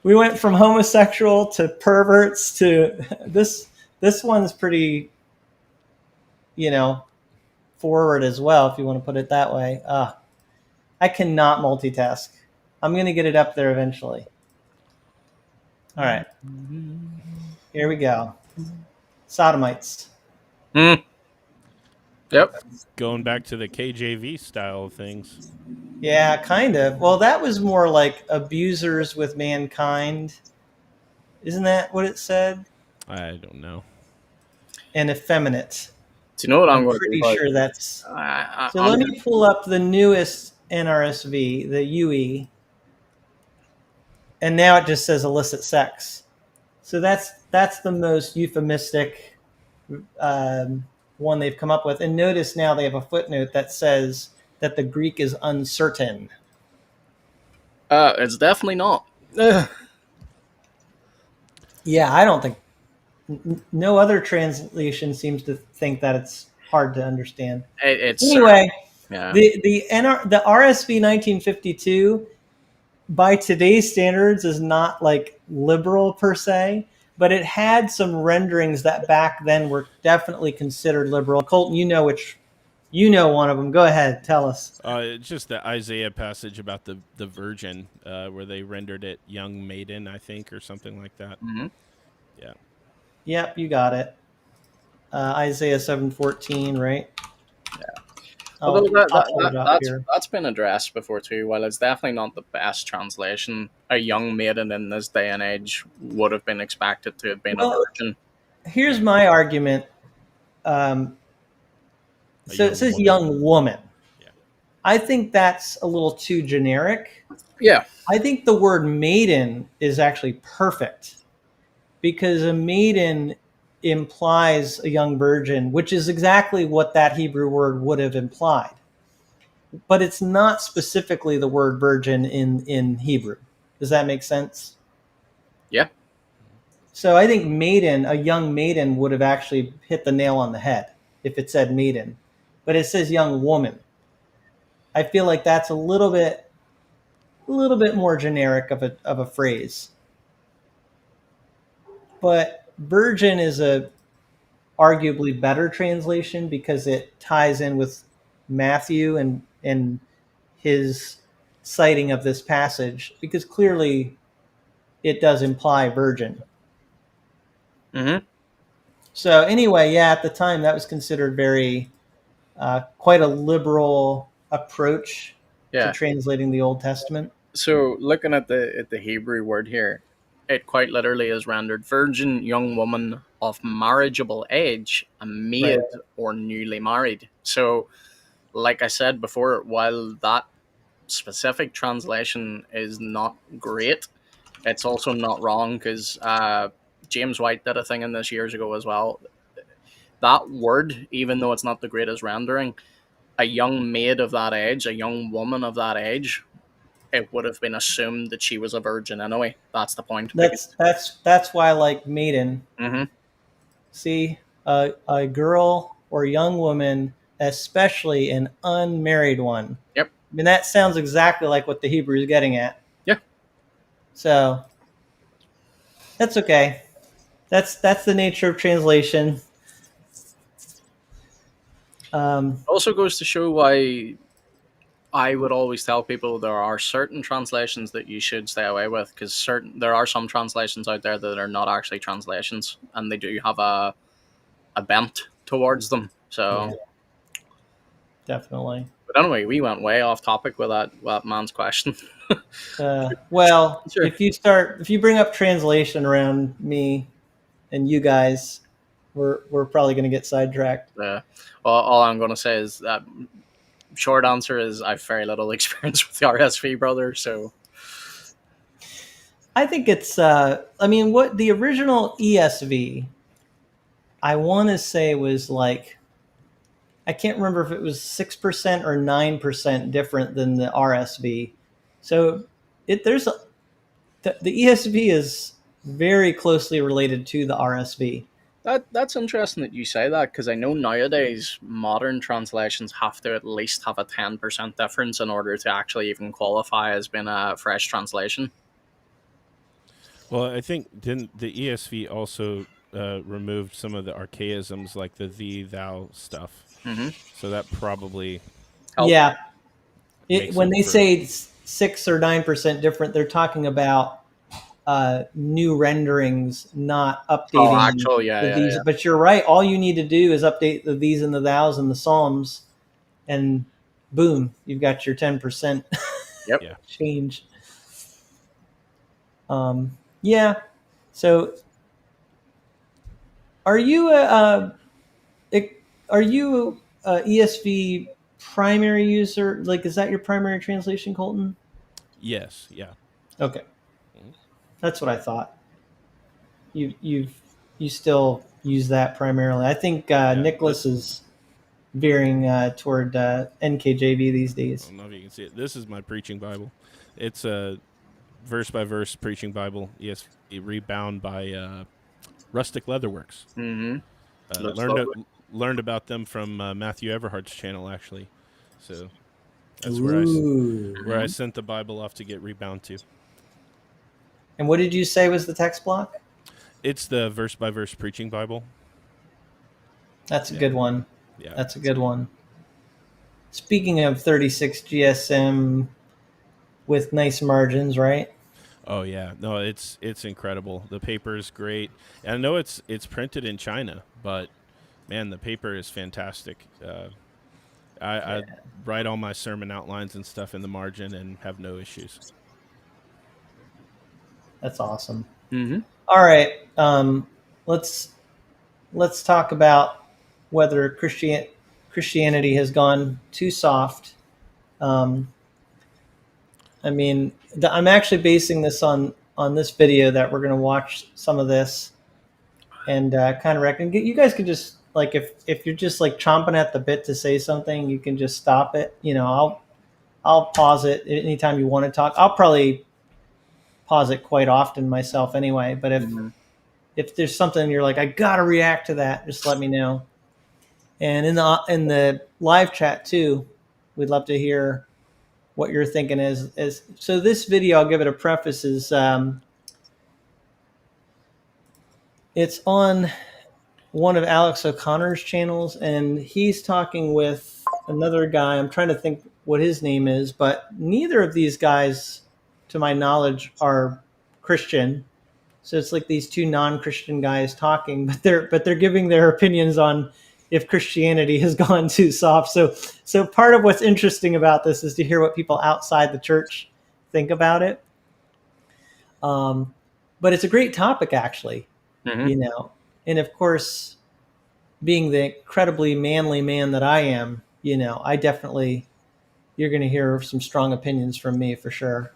S1: We went from homosexual to perverts to this. This one's pretty, forward as well, if you want to put it that way. I cannot multitask. I'm going to get it up there eventually. All right. Here we go. Sodomites.
S3: Mm. Yep.
S2: Going back to the KJV style of things.
S1: Yeah, kind of. Well, that was more like abusers with mankind. Isn't that what it said?
S2: I don't know.
S1: And effeminate.
S3: Do you know what I'm
S1: I'm
S3: going to
S1: pretty
S3: do?
S1: sure that's. So
S3: I'm
S1: let me pull up the newest NRSV, the UE, and now it just says illicit sex. So that's the most euphemistic one they've come up with. And notice now they have a footnote that says that the Greek is uncertain.
S3: It's definitely not.
S1: Yeah, I don't think. No other translation seems to think that it's hard to understand.
S3: It's
S1: Anyway,
S3: yeah.
S1: the RSV 1952 by today's standards is not like liberal per se, but it had some renderings that back then were definitely considered liberal. Colton, you know one of them. Go ahead, tell us.
S2: It's just the Isaiah passage about the virgin, where they rendered it young maiden, I think, or something like that.
S3: Mm-hmm.
S2: Yeah.
S1: Yep, you got it. Isaiah 7:14, right?
S3: Yeah.
S1: I'll pull it up here.
S3: That's been addressed before too. While it's definitely not the best translation, a young maiden in this day and age would have been expected to have been a virgin.
S1: Here's my argument. So it says young woman.
S2: Yeah.
S1: I think that's a little too generic.
S3: Yeah.
S1: I think the word maiden is actually perfect because a maiden implies a young virgin, which is exactly what that Hebrew word would have implied. But it's not specifically the word virgin in Hebrew. Does that make sense?
S3: Yeah.
S1: So I think maiden, a young maiden, would have actually hit the nail on the head if it said maiden. But it says young woman. I feel like that's a little bit more generic of a phrase. But virgin is a arguably better translation because it ties in with Matthew and his citing of this passage, because clearly it does imply virgin.
S3: Mm-hmm.
S1: So anyway, yeah, at the time that was considered very quite a liberal approach to translating the Old Testament.
S3: So looking at the Hebrew word here, it quite literally is rendered virgin, young woman of marriageable age, a maid, or newly married. So, like I said before, while that specific translation is not great, it's also not wrong because James White did a thing in this years ago as well. That word, even though it's not the greatest rendering, a young maid of that age, a young woman of that age, it would have been assumed that she was a virgin anyway. That's the point.
S1: That's why I like maiden.
S3: Mm-hmm.
S1: See, a girl or young woman, especially an unmarried one.
S3: Yep.
S1: I mean, that sounds exactly like what the Hebrew is getting at.
S3: Yeah.
S1: So that's okay. that's the nature of translation.
S3: It also goes to show why I would always tell people there are certain translations that you should stay away with, because there are some translations out there that are not actually translations, and they do have a bent towards them. So,
S1: Yeah, definitely.
S3: but anyway, we went way off topic with that man's question.
S1: Well,
S3: Sure.
S1: if you bring up translation around me and you guys, we're probably going to get sidetracked.
S3: All I'm going to say is that short answer is I have very little experience with the RSV, brother. So
S1: I think it's. I mean, what the original ESV, I want to say was like, I can't remember if it was 6% or 9% different than the RSV. So the ESV is very closely related to the RSV.
S3: that's interesting that you say that, because I know nowadays modern translations have to at least have a 10% difference in order to actually even qualify as being a fresh translation.
S2: Well, I think didn't the ESV also removed some of the archaisms like the thee, thou stuff.
S3: Mm-hmm.
S2: So that probably
S1: Yeah,
S2: makes
S1: when
S2: it
S1: they
S2: for-
S1: say 6 or 9% different, they're talking about new renderings, not updating
S3: actual, yeah,
S1: the
S3: yeah,
S1: these.
S3: yeah.
S1: But you're right. All you need to do is update the these and the thous and the psalms, and boom, you've got your 10%
S3: Yep.
S2: Yeah.
S1: change. Yeah. So, are you a ESV primary user? Like, is that your primary translation, Colton?
S2: Yes, yeah.
S1: Okay, that's what I thought. You still use that primarily. I think Nicholas is veering toward NKJV these
S2: I
S1: days.
S2: don't know if you can see it. This is my preaching Bible. It's a verse by verse preaching Bible. ESV rebound by Rustic Leatherworks.
S3: Mm-hmm.
S2: Learned about them from Matthew Everhart's channel, actually. So that's
S1: Ooh.
S2: where I sent the Bible off to get rebound to.
S1: And what did you say was the text block?
S2: It's the verse by verse preaching Bible.
S1: That's a good one.
S2: Yeah,
S1: That's a good one. Speaking of 36 GSM with nice margins, right?
S2: Oh yeah, no, it's incredible. The paper is great, and I know it's printed in China, but man, the paper is fantastic. I write all my sermon outlines and stuff in the margin and have no issues.
S1: That's awesome.
S3: Mm-hmm.
S1: All right, let's talk about whether Christianity has gone too soft. I mean, I'm actually basing this on this video that we're going to watch some of this, and kind of reckon you guys could just like if you're just like chomping at the bit to say something, you can just stop it. You know, I'll pause it anytime you want to talk. I'll probably pause it quite often myself anyway. But if there's something you're like, I gotta react to that, just let me know. And in the live chat too, we'd love to hear what you're thinking is. So this video, I'll give it a preface, is it's on one of Alex O'Connor's channels, and he's talking with another guy. I'm trying to think what his name is, but neither of these guys, to my knowledge, are Christian. So it's like these two non-Christian guys talking, but they're giving their opinions on if Christianity has gone too soft. So part of what's interesting about this is to hear what people outside the church think about it. But it's a great topic, actually.
S3: Mm-hmm.
S1: You know, and of course, being the incredibly manly man that I am, you know, you're going to hear some strong opinions from me for sure.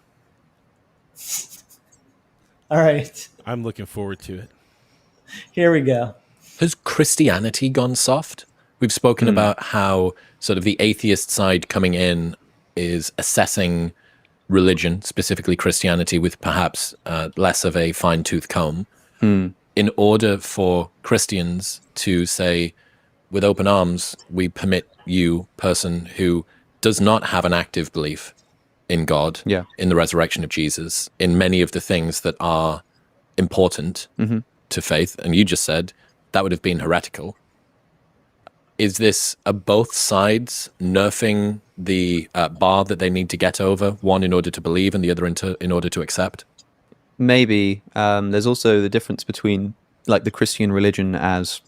S1: All right,
S2: I'm looking forward to it.
S1: here we go.
S4: Has Christianity gone soft? We've spoken about how sort of the atheist side coming in is assessing religion, specifically Christianity, with perhaps less of a fine-tooth comb. In order for Christians to say, with open arms, we permit you, person who does not have an active belief in God, in the resurrection of Jesus, in many of the things that are important, to faith, and you just said that would have been heretical. Is this both sides nerfing the bar that they need to get over, one in order to believe and the other in order to accept?
S5: Maybe. There's also the difference between like the Christian religion as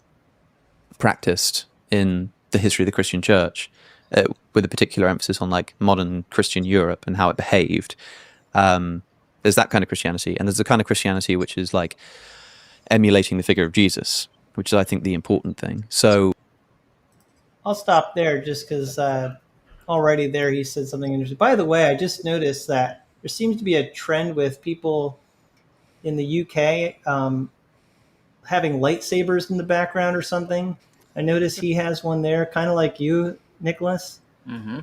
S5: practiced in the history of the Christian church, with a particular emphasis on like modern Christian Europe and how it behaved. There's that kind of Christianity, and there's the kind of Christianity which is like emulating the figure of Jesus, which is, I think, the important thing. So
S1: I'll stop there just because already there he said something interesting. By the way, I just noticed that there seems to be a trend with people in the UK having lightsabers in the background or something. I noticed he has one there, kind of like you, Nicholas.
S3: Mm-hmm.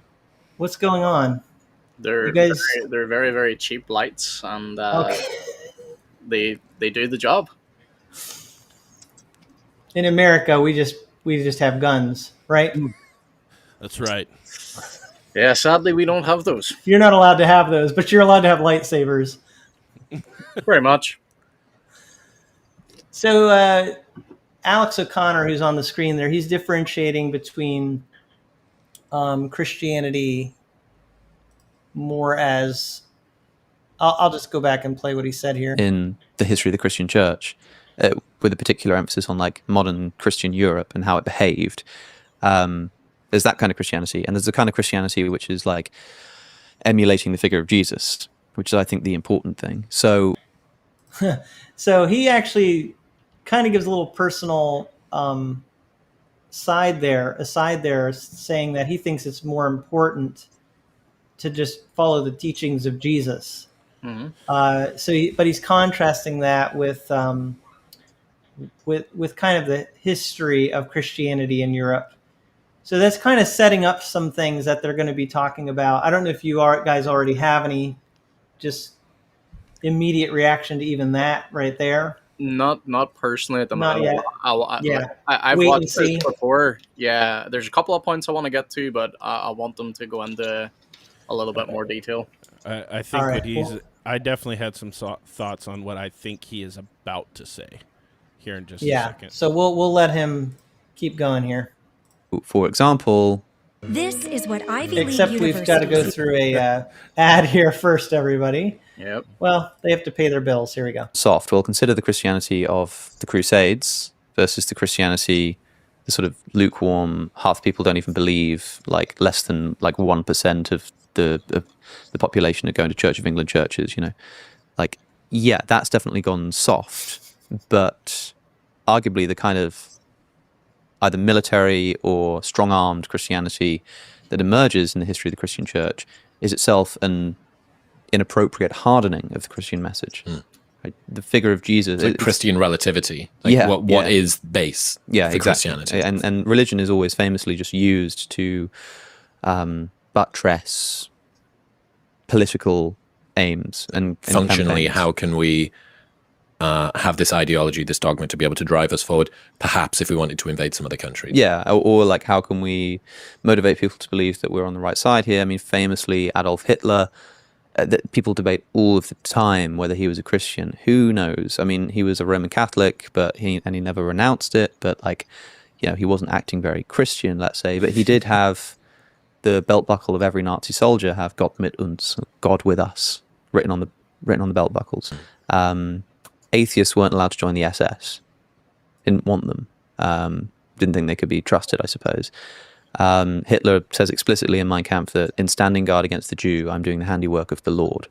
S1: What's going on?
S3: They're
S1: You guys-
S3: they're very, very cheap lights, and
S1: Okay.
S3: they do the job.
S1: In America, we just have guns, right?
S2: That's right.
S3: Yeah, sadly, we don't have those.
S1: You're not allowed to have those, but you're allowed to have lightsabers.
S3: Very much.
S1: So Alex O'Connor, who's on the screen there, he's differentiating between Christianity more as... I'll just go back and play what he said here.
S5: in the history of the Christian church, with a particular emphasis on like modern Christian Europe and how it behaved. There's that kind of Christianity, and there's the kind of Christianity which is like emulating the figure of Jesus, which is, I think, the important thing. So
S1: So he actually kind of gives a little personal aside there, saying that he thinks it's more important to just follow the teachings of Jesus.
S3: Mm-hmm.
S1: But he's contrasting that with kind of the history of Christianity in Europe. So that's kind of setting up some things that they're going to be talking about. I don't know if you guys already have any just immediate reaction to even that right there.
S3: Not personally at the
S1: Not
S3: moment.
S1: yet.
S3: I've
S1: Wait and
S3: watched
S1: see.
S3: this before. Yeah, there's a couple of points I want to get to, but I want them to go into a little bit more detail.
S2: I think
S1: All right,
S2: what he's.
S1: well-
S2: I definitely had some thoughts on what I think he is about to say here in just a
S1: Yeah.
S2: second.
S1: So we'll let him keep going here.
S5: for example,
S6: This is what Ivy League
S1: Except we've got to go
S6: universities-
S1: through a ad here first, everybody.
S3: Yep.
S1: Well, they have to pay their bills. Here we go.
S5: soft. Well, consider the Christianity of the Crusades versus the Christianity, the sort of lukewarm, half people don't even believe, like less than like 1% of the population are going to Church of England churches, you know. Like, yeah, that's definitely gone soft, but arguably the kind of either military or strong-armed Christianity that emerges in the history of the Christian church is itself an inappropriate hardening of the Christian message. Right? The figure of Jesus,
S4: Like Christian relativity. Like
S5: Yeah,
S4: what
S5: yeah.
S4: is base
S5: yeah,
S4: for
S5: exactly.
S4: Christianity?
S5: And religion is always famously just used to buttress political aims and
S4: Functionally,
S5: campaigns.
S4: how can we have this ideology, this dogma to be able to drive us forward, perhaps if we wanted to invade some other countries?
S5: Yeah, or like how can we motivate people to believe that we're on the right side here? I mean, famously, Adolf Hitler, that people debate all of the time whether he was a Christian. Who knows? I mean, he was a Roman Catholic, but he never renounced it. But like, you know, he wasn't acting very Christian, let's say. But he did have the belt buckle of every Nazi soldier have Gott mit uns, God with us, written on the belt buckles. Atheists weren't allowed to join the SS. Didn't want them. Didn't think they could be trusted, I suppose. Hitler says explicitly in Mein Kampf that in standing guard against the Jew, I'm doing the handiwork of the Lord.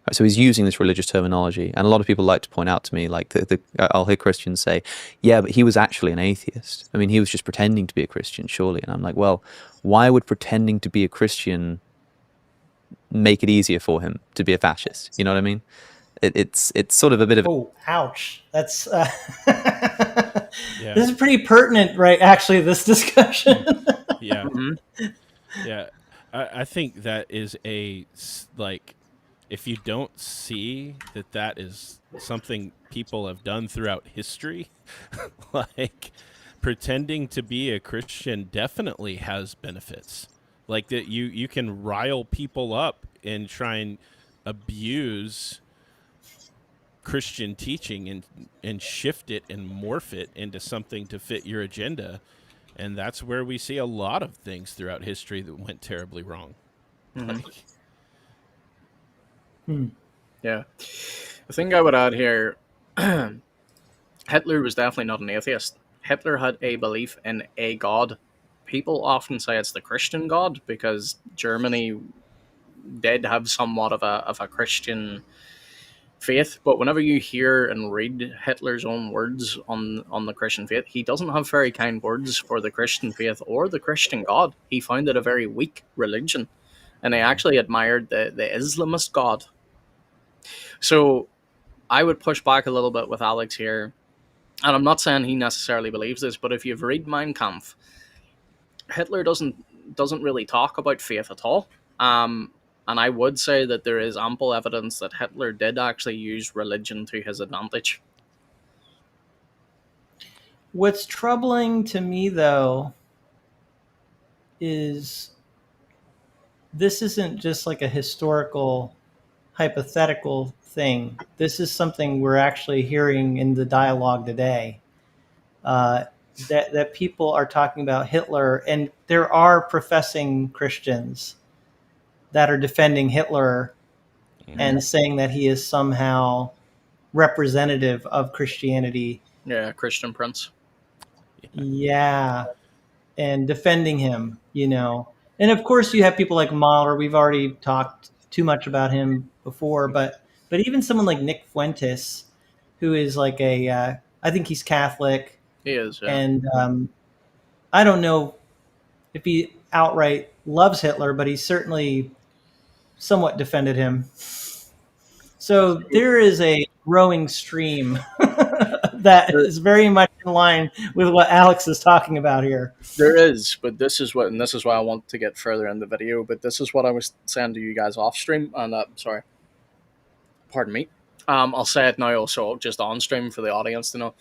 S5: Right, so he's using this religious terminology. And a lot of people like to point out to me, like, I'll hear Christians say, yeah, but he was actually an atheist. I mean, he was just pretending to be a Christian, surely. And I'm like, well, why would pretending to be a Christian make it easier for him to be a fascist? You know what I mean? It's sort of a bit of...
S1: Oh, ouch. That's
S2: Yeah.
S1: this is pretty pertinent, right? Actually, this discussion.
S2: Yeah.
S3: Mm-hmm.
S2: Yeah. I think that is like, if you don't see that is something people have done throughout history, like pretending to be a Christian definitely has benefits. Like that you can rile people up and try and abuse Christian teaching and shift it and morph it into something to fit your agenda. And that's where we see a lot of things throughout history that went terribly wrong.
S3: Yeah. The thing I would add here, Hitler was definitely not an atheist. Hitler had a belief in a god. People often say it's the Christian God because Germany did have somewhat of a Christian faith, but whenever you hear and read Hitler's own words on the Christian faith, he doesn't have very kind words for the Christian faith or the Christian God. He found it a very weak religion, and he actually admired the Islamist God. So I would push back a little bit with Alex here, and I'm not saying he necessarily believes this, but if you've read Mein Kampf, Hitler doesn't really talk about faith at all. And I would say that there is ample evidence that Hitler did actually use religion to his advantage.
S1: What's troubling to me, though, is this isn't just like a historical, hypothetical thing. This is something we're actually hearing in the dialogue today. That people are talking about Hitler, and there are professing Christians that are defending Hitler and saying that he is somehow representative of Christianity.
S3: Yeah, Christian Prince.
S1: Yeah, and defending him, And of course you have people like Mahler. We've already talked too much about him before, but even someone like Nick Fuentes, who is like I think he's Catholic.
S3: He is, yeah.
S1: And I don't know if he outright loves Hitler, but he certainly somewhat defended him. So there is a growing stream that is very much in line with what Alex is talking about here.
S3: There is, but this is why I want to get further in the video, but this is what I was saying to you guys off stream, and sorry, pardon me. I'll say it now also just on stream for the audience to know.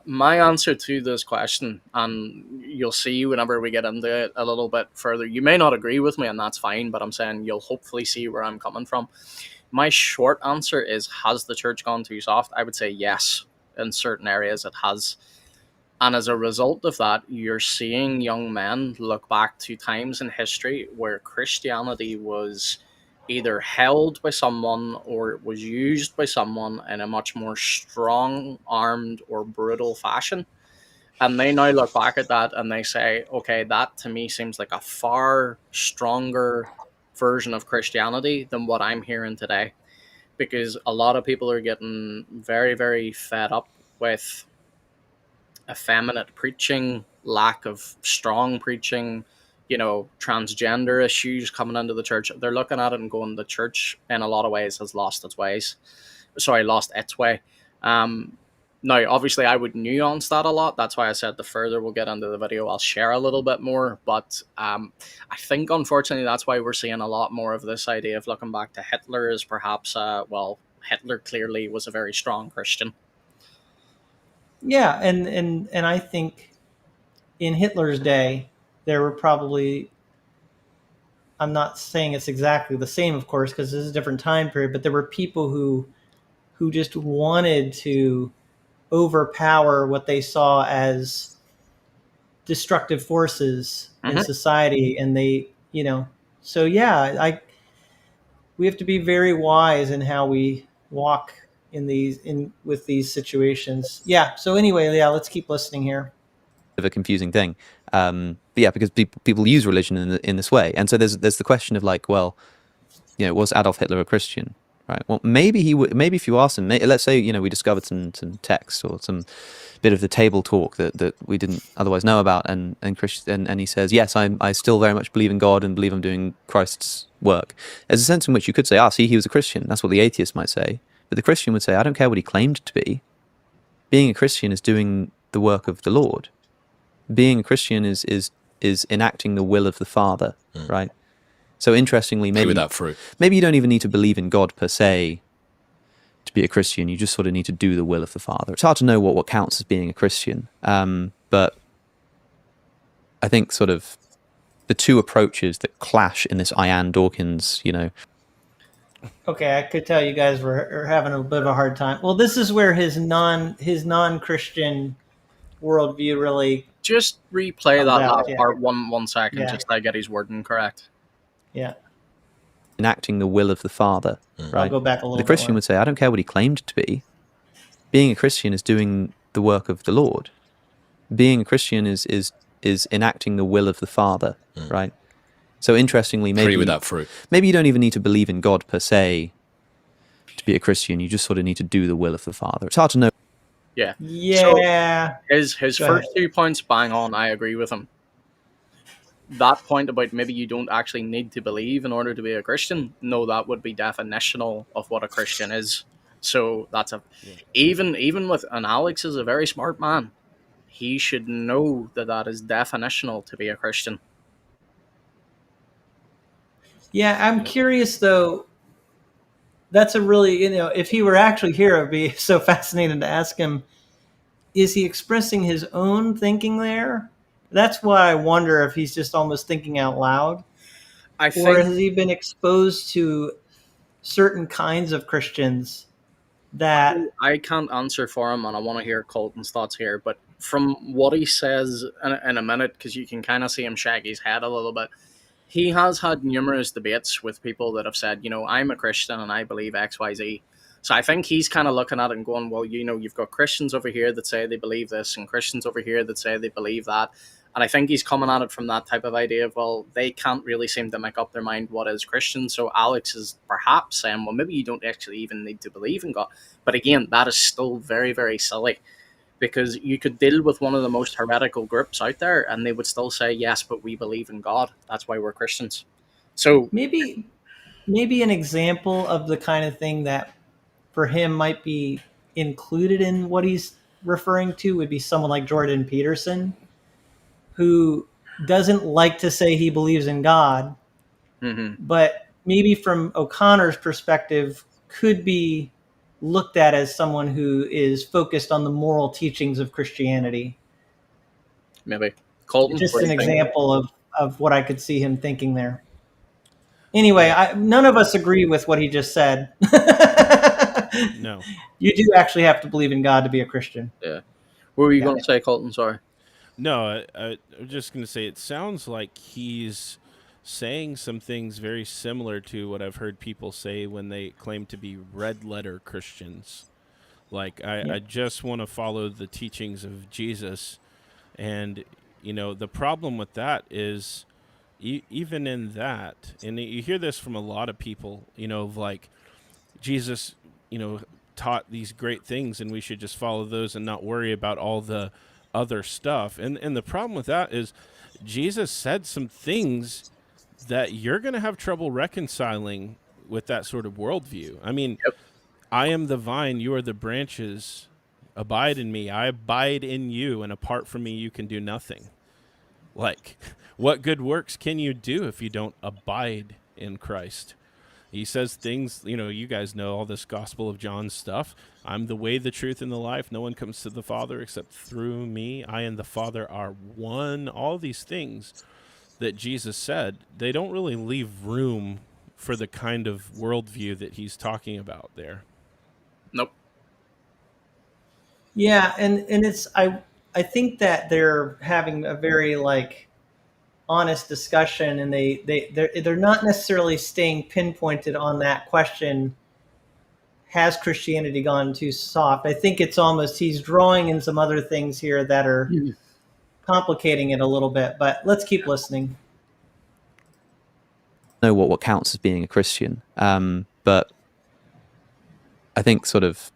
S3: My answer to this question, and you'll see whenever we get into it a little bit further, you may not agree with me, and that's fine, but I'm saying you'll hopefully see where I'm coming from. My short answer is, has the church gone too soft? I would say yes. In certain areas it has. And as a result of that, you're seeing young men look back to times in history where Christianity was either held by someone or it was used by someone in a much more strong-armed or brutal fashion. And they now look back at that and they say, okay, that to me seems like a far stronger version of Christianity than what I'm hearing today. Because a lot of people are getting very, very fed up with effeminate preaching, lack of strong preaching, transgender issues coming into the church. They're looking at it and going, the church in a lot of ways has lost its way. Now, obviously, I would nuance that a lot. That's why I said the further we'll get into the video, I'll share a little bit more. But I think, unfortunately, that's why we're seeing a lot more of this idea of looking back to Hitler as perhaps, Hitler clearly was a very strong Christian.
S1: Yeah, and I think in Hitler's day, there were probably, I'm not saying it's exactly the same, of course, because this is a different time period, but there were people who just wanted to overpower what they saw as destructive forces in society, and they, so yeah, we have to be very wise in how we walk with these situations. Yeah. So anyway, yeah, let's keep listening here.
S5: Of a confusing thing, but yeah, because people use religion in this way, and so there's the question of like, well, was Adolf Hitler a Christian? Right. Well, maybe he would. Maybe if you ask him, let's say we discovered some text or some bit of the table talk that we didn't otherwise know about, and he says, yes, I still very much believe in God and believe I'm doing Christ's work. There's a sense in which you could say, see, he was a Christian. That's what the atheist might say, but the Christian would say, I don't care what he claimed to be. Being a Christian is doing the work of the Lord. Being a Christian is enacting the will of the Father, right? So interestingly, maybe you don't even need to believe in God per se to be a Christian. You just sort of need to do the will of the Father. It's hard to know what counts as being a Christian, but I think sort of the two approaches that clash in this Ian Dawkins,
S1: Okay, I could tell you guys were having a bit of a hard time. Well, this is where his non-Christian worldview really
S3: Just replay
S1: comes
S3: that
S1: out.
S3: last
S1: Yeah,
S3: part 1 second,
S1: yeah,
S3: just to get his wording correct.
S1: yeah.
S5: Enacting the will of the Father,
S1: I'll
S5: right?
S1: go back a little
S5: The
S1: bit
S5: Christian
S1: more.
S5: would say, I don't care what he claimed to be. Being a Christian is doing the work of the Lord. Being a Christian is enacting the will of the Father, right? So interestingly,
S4: Tree without fruit.
S5: maybe you don't even need to believe in God per se to be a Christian. You just sort of need to do the will of the Father. It's hard to know.
S3: Yeah.
S1: Yeah.
S3: So his
S1: Go
S3: first
S1: ahead.
S3: 2 points bang on. I agree with him. That point about maybe you don't actually need to believe in order to be a Christian, no, that would be definitional of what a Christian is. So that's even with, and Alex is a very smart man. He should know that is definitional to be a Christian.
S1: Yeah, I'm curious though. That's a really, if he were actually here, it'd be so fascinating to ask him, is he expressing his own thinking there? That's why I wonder if he's just almost thinking out loud. Or has he been exposed to certain kinds of Christians that...
S3: I can't answer for him, and I want to hear Colton's thoughts here, but from what he says in a minute, because you can kind of see him shake his head a little bit, he has had numerous debates with people that have said, I'm a Christian and I believe XYZ. So I think he's kind of looking at it and going, well, you've got Christians over here that say they believe this and Christians over here that say they believe that. And I think he's coming at it from that type of idea of, well, they can't really seem to make up their mind what is Christian. So Alex is perhaps saying, well, maybe you don't actually even need to believe in God. But again, that is still very, very silly, because you could deal with one of the most heretical groups out there and they would still say, yes, but we believe in God. That's why we're Christians. So
S1: maybe an example of the kind of thing that for him might be included in what he's referring to would be someone like Jordan Peterson, who doesn't like to say he believes in God, but maybe from O'Connor's perspective could be looked at as someone who is focused on the moral teachings of Christianity.
S3: Maybe. Colton,
S1: just an example of what I could see him thinking there. Anyway, none of us agree with what he just said.
S2: No.
S1: You do actually have to believe in God to be a Christian.
S3: Yeah. What were you going to say, Colton? Sorry.
S2: No, I'm just going to say it sounds like he's saying some things very similar to what I've heard people say when they claim to be red letter Christians. Like, I just want to follow the teachings of Jesus. And, the problem with that is even in that, and you hear this from a lot of people, of like Jesus, taught these great things and we should just follow those and not worry about all the other stuff. And the problem with that is Jesus said some things that you're going to have trouble reconciling with that sort of worldview. I mean, I am the vine, you are the branches. Abide in me, I abide in you, and apart from me, you can do nothing. Like, what good works can you do if you don't abide in Christ? He says things, you guys know all this Gospel of John stuff. I'm the way, the truth, and the life. No one comes to the Father except through me. I and the Father are one. All these things that Jesus said, they don't really leave room for the kind of worldview that he's talking about there.
S3: Nope.
S1: Yeah, and it's I think that they're having a very honest discussion, and they're not necessarily staying pinpointed on that question. Has Christianity gone too soft? I think it's almost he's drawing in some other things here that are complicating it a little bit. But let's keep listening.
S5: Know what counts as being a Christian, but I think sort of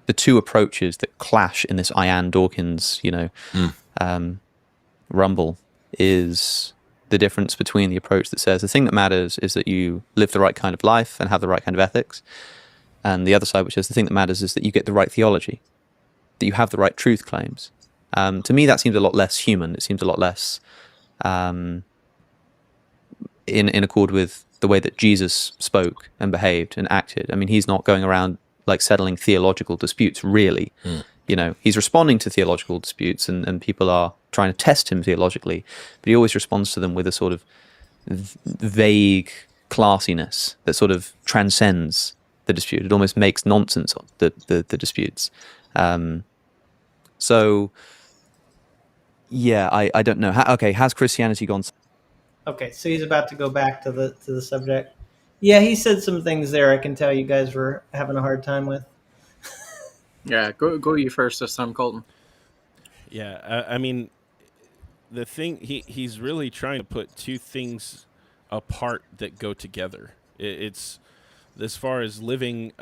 S5: the two approaches that clash in this Ian Dawkins, rumble is the difference between the approach that says the thing that matters is that you live the right kind of life and have the right kind of ethics, and the other side, which says the thing that matters is that you get the right theology, that you have the right truth claims. To me, that seems a lot less human. It seems a lot less in accord with the way that Jesus spoke and behaved and acted. I mean, he's not going around settling theological disputes, really. He's responding to theological disputes and people are trying to test him theologically, but he always responds to them with a sort of vague classiness that sort of transcends the dispute. It almost makes nonsense of the disputes. So, yeah, I don't know. Okay, has Christianity gone?
S1: Okay, so he's about to go back to the subject. Yeah, he said some things there I can tell you guys were having a hard time with.
S3: Yeah, go you first this time, Colton.
S2: Yeah, I mean, the thing he's really trying to put two things apart that go together. It's as far as living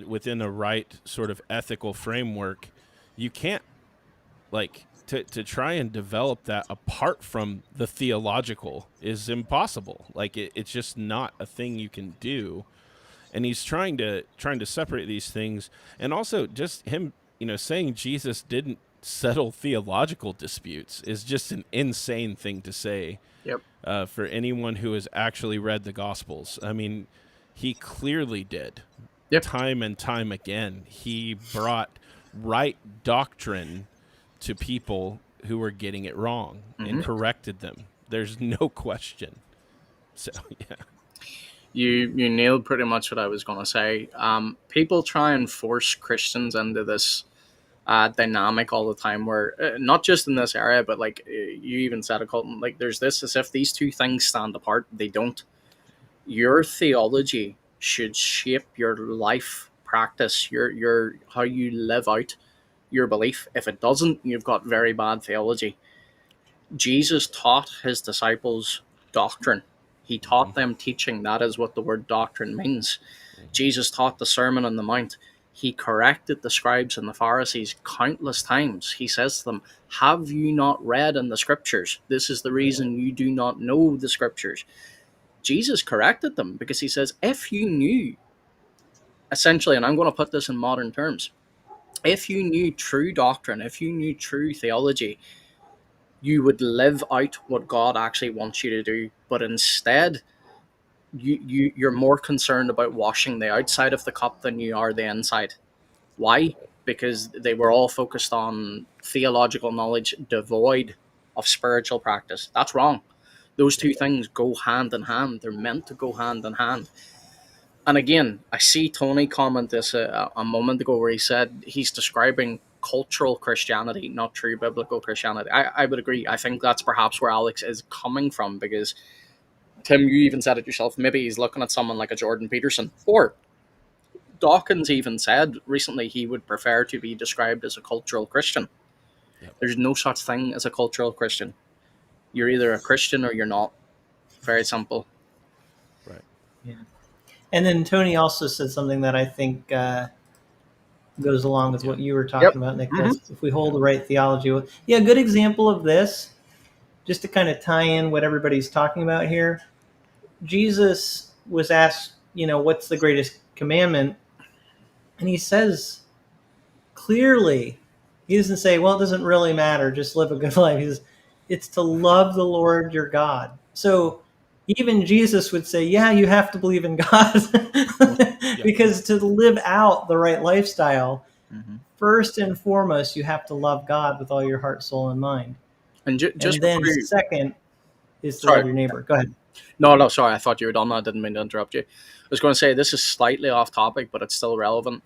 S2: within a right sort of ethical framework, you can't to try and develop that apart from the theological is impossible. Like it's just not a thing you can do. And he's trying to separate these things, and also just him, saying Jesus didn't settle theological disputes is just an insane thing to say.
S3: Yep.
S2: For anyone who has actually read the Gospels. I mean, he clearly did.
S3: Yep.
S2: Time and time again, he brought right doctrine to people who were getting it wrong and corrected them. There's no question. So, yeah.
S3: You nailed pretty much what I was going to say. People try and force Christians into this dynamic all the time where, not just in this area, but like you even said, Colton, like there's this as if these two things stand apart. They don't. Your theology should shape your life practice, your how you live out your belief. If it doesn't, you've got very bad theology. Jesus taught his disciples doctrine. He taught them teaching. That is what the word doctrine means. Jesus taught the Sermon on the Mount. He corrected the scribes and the Pharisees countless times. He says to them, have you not read in the scriptures? This is the reason you do not know the scriptures. Jesus corrected them because he says, if you knew, essentially, and I'm going to put this in modern terms, if you knew true doctrine, if you knew true theology, you would live out what God actually wants you to do. But instead, you're more concerned about washing the outside of the cup than you are the inside. Why? Because they were all focused on theological knowledge devoid of spiritual practice. That's wrong. Those two things go hand in hand. They're meant to go hand in hand. And again, I see Tony comment this a moment ago where he said he's describing cultural Christianity, not true biblical Christianity. I would agree. I think that's perhaps where Alex is coming from, because Tim, you even said it yourself, maybe he's looking at someone like a Jordan Peterson. Or Dawkins even said recently he would prefer to be described as a cultural Christian. Yep. There's no such thing as a cultural Christian. You're either a Christian or you're not. Very simple.
S2: Right.
S1: Yeah. And then Tony also said something that I think goes along with what you were talking about, Nick. If we hold the right theology. Yeah, a good example of this, just to kind of tie in what everybody's talking about here. Jesus was asked, what's the greatest commandment? And he says clearly, he doesn't say, well, it doesn't really matter, just live a good life. He says, it's to love the Lord your God. So even Jesus would say, yeah, you have to believe in God because to live out the right lifestyle, first and foremost, you have to love God with all your heart, soul, and mind. And then second is to love your neighbor. Go ahead.
S3: No, sorry. I thought you were done. I didn't mean to interrupt you. I was going to say this is slightly off topic, but it's still relevant,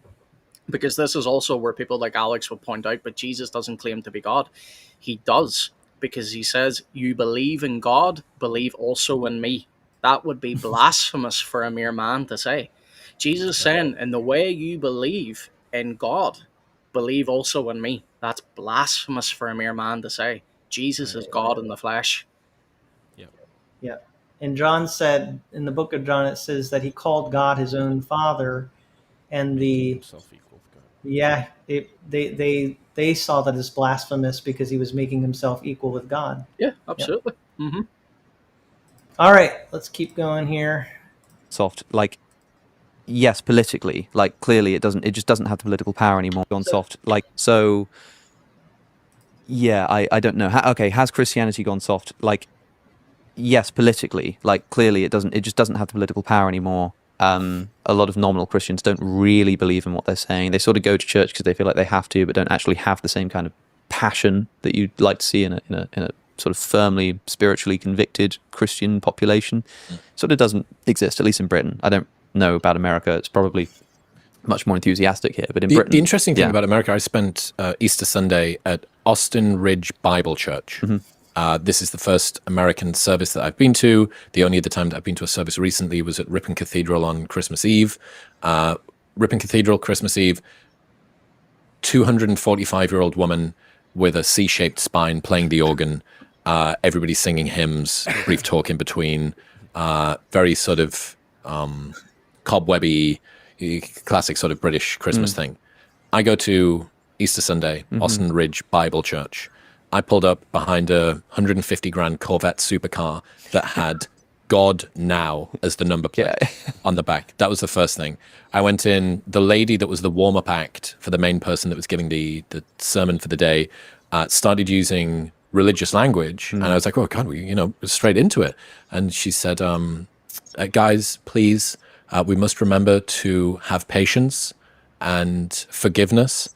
S3: because this is also where people like Alex would point out, but Jesus doesn't claim to be God. He does, because he says, you believe in God, believe also in me. That would be blasphemous for a mere man to say. Jesus saying, in the way you believe in God, believe also in me. That's blasphemous for a mere man to say. Jesus is God in the flesh.
S1: Yeah. And John said, in the book of John, it says that he called God his own Father, and
S2: himself equal with God.
S1: Yeah, they saw that as blasphemous because he was making himself equal with God.
S3: Yeah, absolutely. Yep. Mm-hmm.
S1: All right, let's keep going here.
S5: Soft, yes, politically, clearly it just doesn't have the political power anymore. Gone soft, so. Yeah, I don't know. Okay, has Christianity gone soft? Yes, politically, clearly it just doesn't have the political power anymore. A lot of nominal Christians don't really believe in what they're saying. They sort of go to church because they feel like they have to, but don't actually have the same kind of passion that you'd like to see in a sort of firmly spiritually convicted Christian population sort of doesn't exist, at least in Britain. I don't know about America. It's probably much more enthusiastic here, but in Britain...
S4: The interesting thing about America, I spent Easter Sunday at Austin Ridge Bible Church. This is the first American service that I've been to. The only other time that I've been to a service recently was at Ripon Cathedral on Christmas Eve. Ripon Cathedral, Christmas Eve, 245-year-old woman with a C-shaped spine playing the organ, everybody singing hymns, brief talk in between, very sort of cobwebby, classic sort of British Christmas thing. I go to Easter Sunday, Austin Ridge Bible Church. I pulled up behind a 150 grand Corvette supercar that had God Now as the number plate on the back. That was the first thing. I went in, the lady that was the warm-up act for the main person that was giving the sermon for the day started using religious language. And I was like, oh God, straight into it. And she said, guys, please, we must remember to have patience and forgiveness,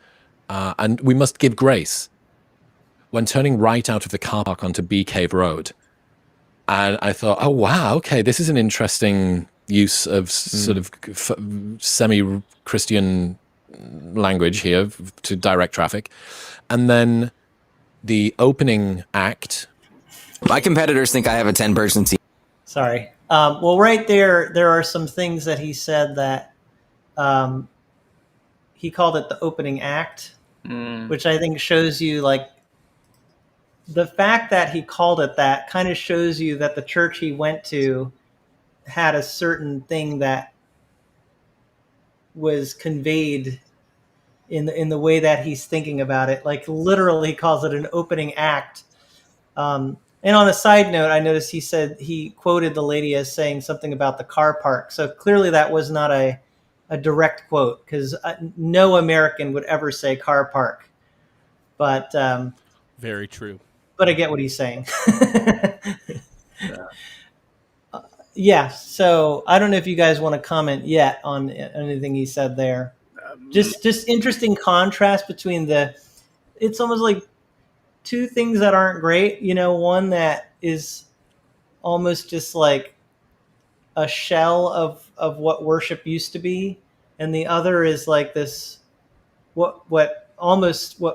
S4: and we must give grace when turning right out of the car park onto Bee Cave Road. And I thought, oh, wow, okay, this is an interesting use of sort of semi-Christian language here to direct traffic. And then the opening act.
S7: My competitors think I have a 10-person team.
S1: Sorry. Well, right there are some things that he said that he called it the opening act, which I think shows you, like, the fact that he called it that kind of shows you that the church he went to had a certain thing that was conveyed in the way that he's thinking about it. Like, literally calls it an opening act. And on a side note, I noticed he quoted the lady as saying something about the car park. So clearly that was not a direct quote, because no American would ever say car park. But
S2: very true.
S1: But I get what he's saying. Yeah. So I don't know if you guys want to comment yet on anything he said there. Just interesting contrast between it's almost like two things that aren't great. One that is almost just like a shell of what worship used to be, and the other is like this what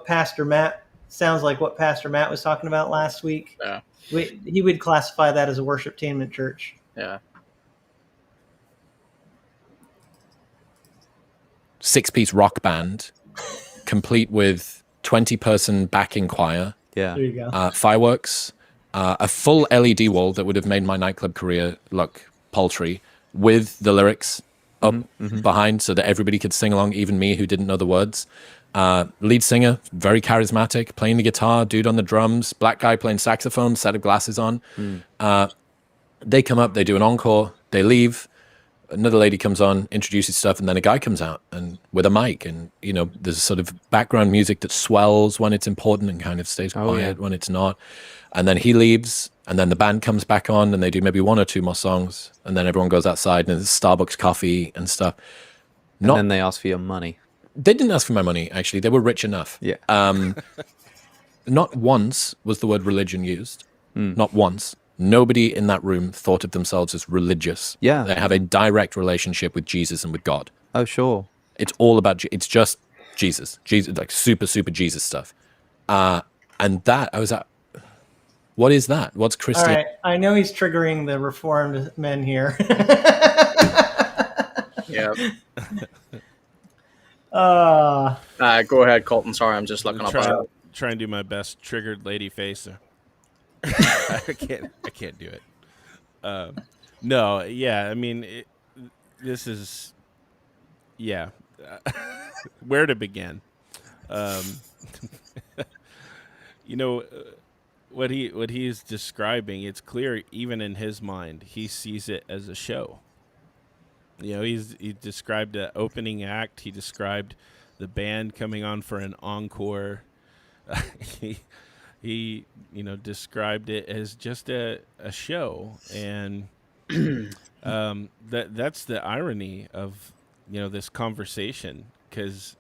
S1: Pastor Matt sounds like what Pastor Matt was talking about last week.
S3: Yeah.
S1: He would classify that as a worshiptainment church.
S3: Yeah.
S4: 6-piece rock band, complete with 20-person backing choir.
S5: Yeah.
S1: There you go.
S4: Fireworks, a full LED wall that would have made my nightclub career look paltry, with the lyrics up behind so that everybody could sing along, even me who didn't know the words. Lead singer, very charismatic, playing the guitar, dude on the drums, black guy playing saxophone, set of glasses on. They come up, they do an encore, they leave. Another lady comes on, introduces stuff, and then a guy comes out and with a mic, and there's sort of background music that swells when it's important and kind of stays quiet when it's not. And then he leaves, and then the band comes back on, and they do maybe one or two more songs, and then everyone goes outside, and there's Starbucks coffee and stuff.
S5: And then they ask for your money.
S4: They didn't ask for my money, actually. They were rich enough.
S5: Yeah.
S4: Not once was the word religion used. Not once. Nobody in that room thought of themselves as religious.
S5: Yeah.
S4: They have a direct relationship with Jesus and with God.
S5: Oh, sure.
S4: It's all about, it's just Jesus, like super, super Jesus stuff. And that, I was like, what is that? What's Christian?
S1: All right. I know he's triggering the Reformed men here.
S3: Yeah.
S1: Go
S3: ahead, Colton. Sorry, I'm just looking up.
S2: Try and do my best triggered lady face. I can't do it. No, yeah. I mean, this is, yeah. Where to begin? What he's describing. It's clear, even in his mind, he sees it as a show. He described the opening act. He described the band coming on for an encore. He described it as just a show, and that's the irony of this conversation, because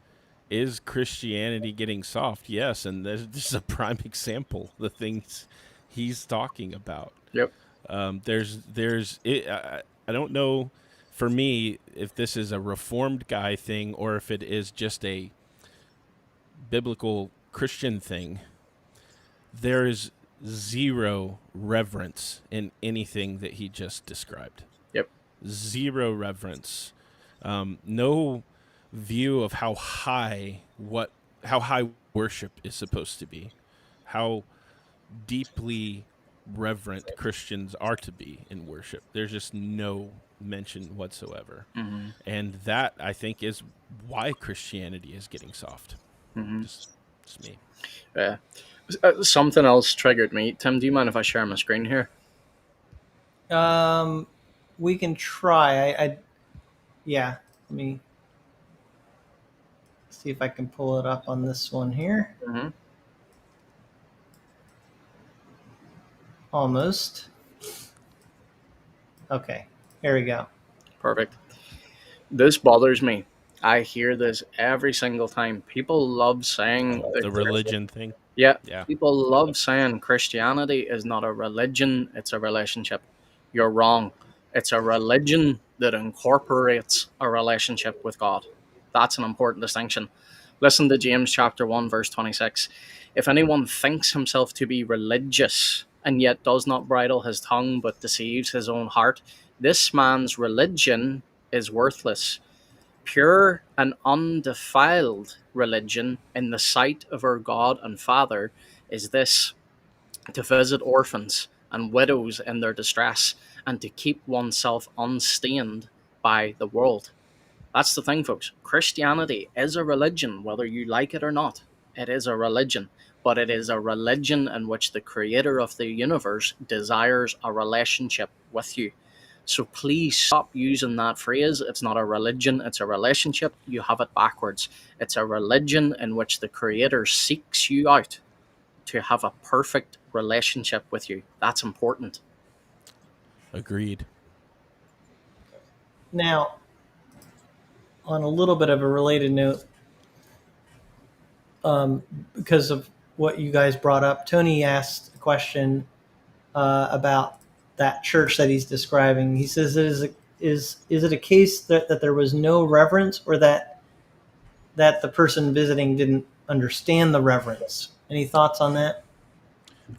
S2: is Christianity getting soft? Yes, and this is a prime example. The things he's talking about.
S3: Yep.
S2: I don't know, for me, if this is a Reformed guy thing or if it is just a biblical Christian thing. There's zero reverence in anything that he just described.
S3: Yep.
S2: Zero reverence. No view of how high worship is supposed to be, how deeply reverent Christians are to be in worship. There's just no mention whatsoever.
S3: Mm-hmm.
S2: And that, I think, is why Christianity is getting soft.
S3: Mm-hmm.
S2: Just me.
S3: Yeah. Something else triggered me. Tim, do you mind if I share my screen here?
S1: We can try. Yeah. Let me see if I can pull it up on this one here.
S3: Mm-hmm.
S1: Almost. Okay. Here we go.
S3: Perfect. This bothers me. I hear this every single time. People love saying
S2: The religion thing.
S3: Yeah.
S2: Yeah.
S3: People love saying Christianity is not a religion, it's a relationship. You're wrong. It's a religion that incorporates a relationship with God. That's an important distinction. Listen to James chapter 1, verse 26. If anyone thinks himself to be religious and yet does not bridle his tongue but deceives his own heart, this man's religion is worthless. Pure and undefiled religion in the sight of our God and Father is this: to visit orphans and widows in their distress and to keep oneself unstained by the world. That's the thing, folks. Christianity is a religion, whether you like it or not. It is a religion, but it is a religion in which the creator of the universe desires a relationship with you. So please stop using that phrase. It's not a religion, it's a relationship. You have it backwards. It's a religion in which the creator seeks you out to have a perfect relationship with you. That's important.
S2: Agreed.
S1: Now, on a little bit of a related note, because of what you guys brought up, Tony asked a question about that church that he's describing. He says, is it a case that there was no reverence, or that the person visiting didn't understand the reverence? Any thoughts on that?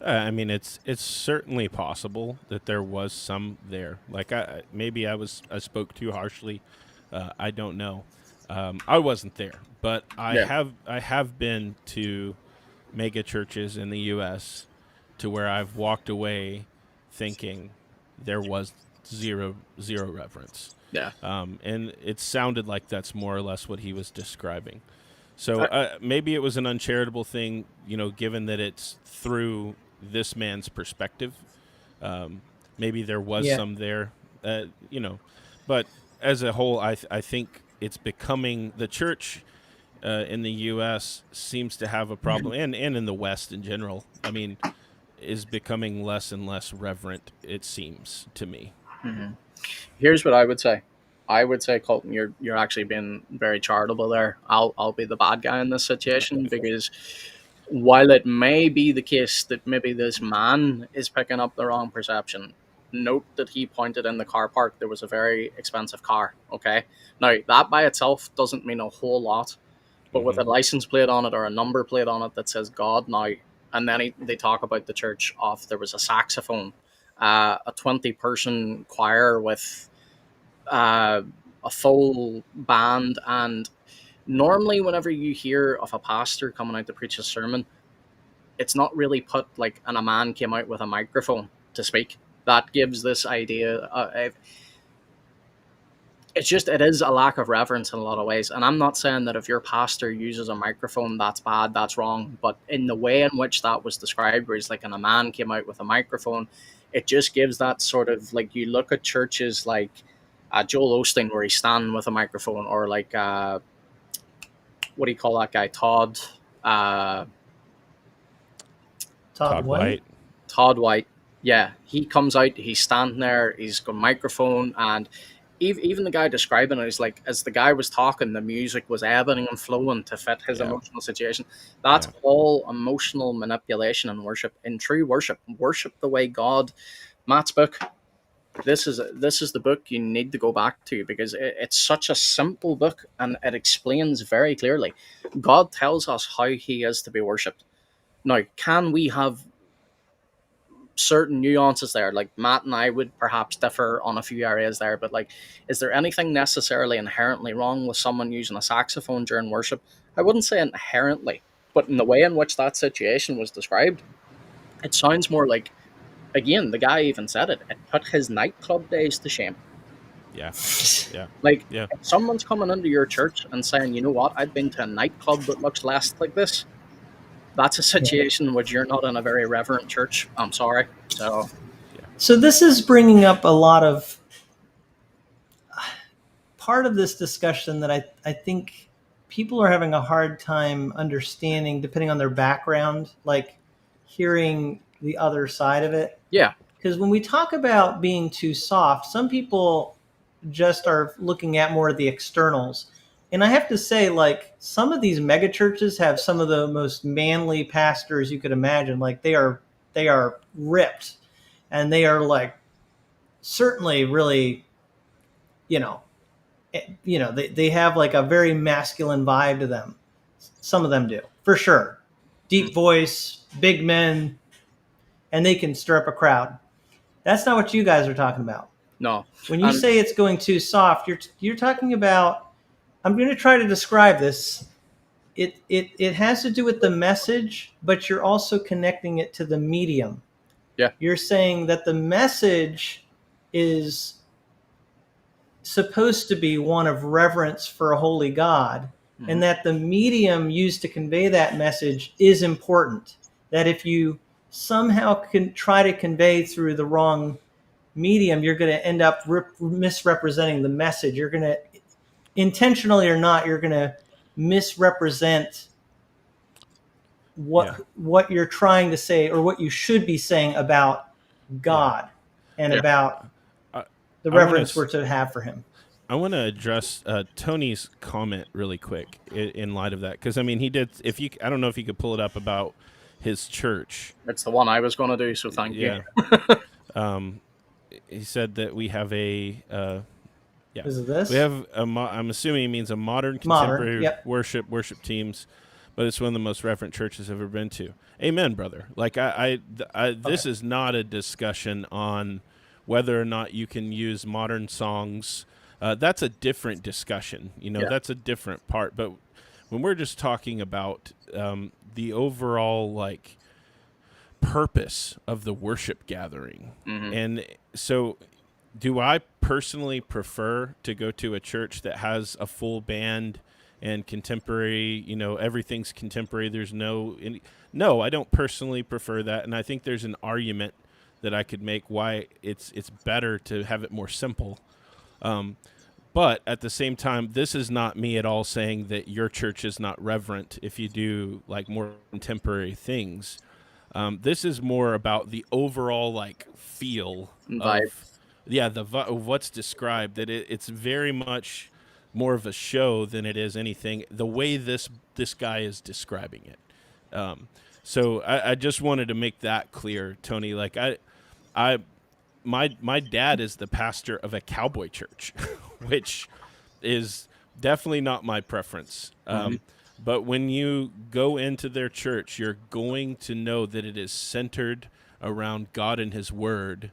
S2: I mean, it's certainly possible that there was some there. Like maybe I spoke too harshly. I don't know. I wasn't there, but I have been to mega churches in the U.S. to where I've walked away thinking there was zero reverence.
S3: Yeah.
S2: And it sounded like that's more or less what he was describing. So maybe it was an uncharitable thing, given that it's through this man's perspective. Maybe there was some there, but as a whole, I think it's becoming, the church in the U.S. seems to have a problem, and in the West in general, I mean, is becoming less and less reverent, it seems to me.
S3: Mm-hmm. Here's what I would say. I would say, Colton, you're actually being very charitable there. I'll be the bad guy in this situation, because while it may be the case that maybe this man is picking up the wrong perception, note that he pointed in the car park there was a very expensive car. Okay, now that by itself doesn't mean a whole lot, but with a license plate on it or a number plate on it that says God now, and then they talk about the church of there was a saxophone, a 20-person choir with a full band. And normally whenever you hear of a pastor coming out to preach a sermon, it's not really put like, and a man came out with a microphone to speak. That gives this idea. It is a lack of reverence in a lot of ways. And I'm not saying that if your pastor uses a microphone, that's bad, that's wrong. But in the way in which that was described, where it's like, and a man came out with a microphone, it just gives that sort of, like, you look at churches like Joel Osteen, where he's standing with a microphone, or like, what do you call that guy? Todd
S1: White.
S3: Todd White. Yeah, he comes out, he's standing there, he's got a microphone, and even the guy describing it is like, as the guy was talking, the music was ebbing and flowing to fit his emotional situation. That's all emotional manipulation and worship. In true worship, worship the way God. Matt's book. This is the book you need to go back to, because it's such a simple book and it explains very clearly. God tells us how He is to be worshipped. Now, can we have certain nuances there? Like Matt and I would perhaps differ on a few areas there, but like, is there anything necessarily inherently wrong with someone using a saxophone during worship? I wouldn't say inherently, but in the way in which that situation was described, it sounds more like, again, the guy even said it put his nightclub days to shame.
S2: Yeah.
S3: Like, if someone's coming into your church and saying, you know what, I've been to a nightclub that looks less like this, that's a situation which you're not in a very reverent church. I'm sorry.
S1: So this is bringing up a lot of part of this discussion that I think people are having a hard time understanding, depending on their background, like hearing the other side of it.
S3: Yeah.
S1: Because when we talk about being too soft, some people just are looking at more of the externals. And I have to say, like, some of these mega churches have some of the most manly pastors you could imagine. Like, they are ripped, and they are like certainly really, they have like a very masculine vibe to them. Some of them do, for sure. Deep voice, big men, and they can stir up a crowd. That's not what you guys are talking about.
S3: No.
S1: When you say it's going too soft, you're talking about, I'm going to try to describe this. It has to do with the message, but you're also connecting it to the medium.
S3: Yeah.
S1: You're saying that the message is supposed to be one of reverence for a holy God, and that the medium used to convey that message is important. That if you somehow can try to convey through the wrong medium, you're going to end up misrepresenting the message. You're going to, intentionally or not, you're going to misrepresent what you're trying to say, or what you should be saying about God and about the reverence we're to have for Him.
S2: I want to address Tony's comment really quick in light of that, because I mean, he did. I don't know if you could pull it up about his church.
S3: It's the one I was going to do, so thank you.
S2: He said that we have a.
S1: Is it this?
S2: We have I'm assuming he means a modern contemporary worship teams, but it's one of the most reverent churches I've ever been to. Amen, brother. Like this is not a discussion on whether or not you can use modern songs. That's a different discussion. That's a different part. But when we're just talking about the overall like purpose of the worship gathering, and so. Do I personally prefer to go to a church that has a full band and contemporary, everything's contemporary? There's no, I don't personally prefer that. And I think there's an argument that I could make why it's better to have it more simple. But at the same time, this is not me at all saying that your church is not reverent if you do like more contemporary things. This is more about the overall like feel
S3: vibe.
S2: Of what's described, that it's very much more of a show than it is anything, the way this guy is describing it. So I just wanted to make that clear, Tony. Like my dad is the pastor of a cowboy church, which is definitely not my preference. But when you go into their church, you're going to know that it is centered around God and His Word.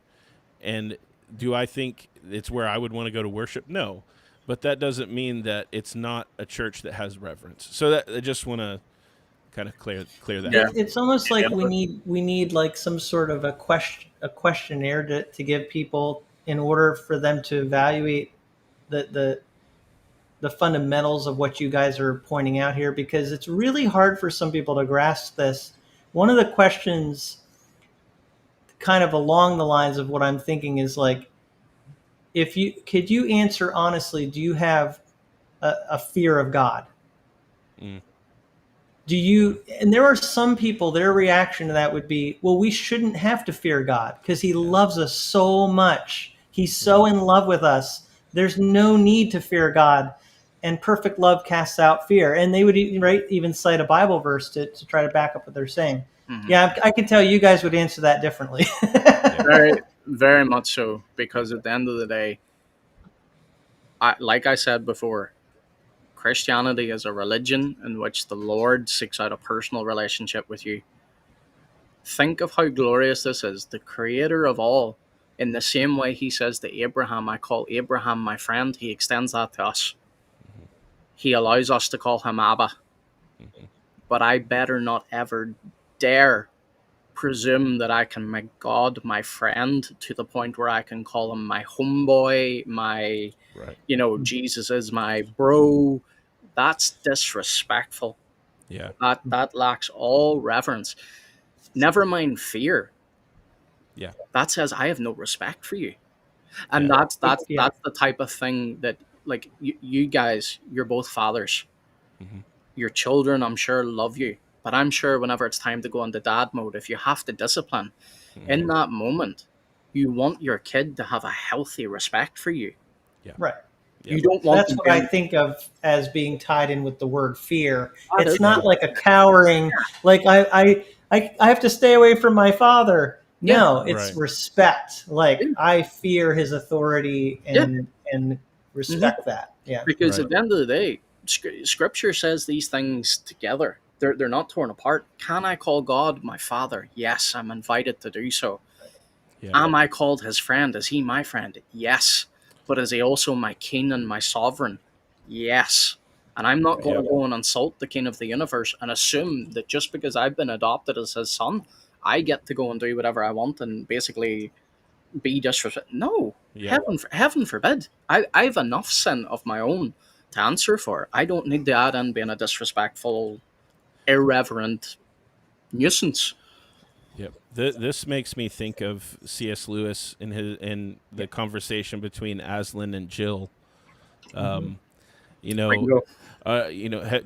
S2: And do I think it's where I would want to go to worship? No, but that doesn't mean that it's not a church that has reverence. So that I just want to kind of clear that.
S1: Yeah. It's almost like we need like some sort of a questionnaire to give people in order for them to evaluate the fundamentals of what you guys are pointing out here, because it's really hard for some people to grasp this. One of the questions kind of along the lines of what I'm thinking is like, could you answer honestly, do you have a fear of God? Do you, and there are some people, their reaction to that would be, well, we shouldn't have to fear God because He loves us so much. He's so in love with us There's no need to fear God, and perfect love casts out fear. And they would even cite a Bible verse to try to back up what they're saying.
S3: Mhm.
S1: Yeah, I can tell you guys would answer that differently.
S3: Very, very much so, because at the end of the day, like I said before, Christianity is a religion in which the Lord seeks out a personal relationship with you. Think of how glorious this is. The creator of all, in the same way he says to Abraham, I call Abraham my friend, he extends that to us. He allows us to call him Abba. But I better not ever dare presume that I can make God my friend to the point where I can call him my homeboy, my, Jesus is my bro. That's disrespectful.
S2: Yeah.
S3: That lacks all reverence. Never mind fear.
S2: Yeah.
S3: That says I have no respect for you. And
S2: Yeah.
S3: that's the type of thing that, like, you guys, you're both fathers.
S2: Mm-hmm.
S3: Your children, I'm sure, love you. But I'm sure whenever it's time to go into dad mode, if you have to discipline, in that moment, you want your kid to have a healthy respect for you.
S1: Yeah. Right.
S3: You don't want.
S1: That's what I think of as being tied in with the word fear.
S3: That
S1: It's
S3: is
S1: not
S3: fear.
S1: like a cowering, like I have to stay away from my father. No, it's respect. Like I fear his authority and respect that. Yeah.
S3: Because at the end of the day, Scripture says these things together. They're not torn apart. Can I call God my father? Yes, I'm invited to do so.
S2: Yeah.
S3: Am I called his friend? Is he my friend? Yes. But is he also my king and my sovereign? Yes. And I'm not going to go and insult the king of the universe and assume that just because I've been adopted as his son, I get to go and do whatever I want and basically be disrespectful. No.
S2: Yeah.
S3: Heaven forbid. I've enough sin of my own to answer for. I don't need to add in being a disrespectful, irreverent nuisance.
S2: Yep. This makes me think of C.S. Lewis in the conversation between Aslan and Jill. Do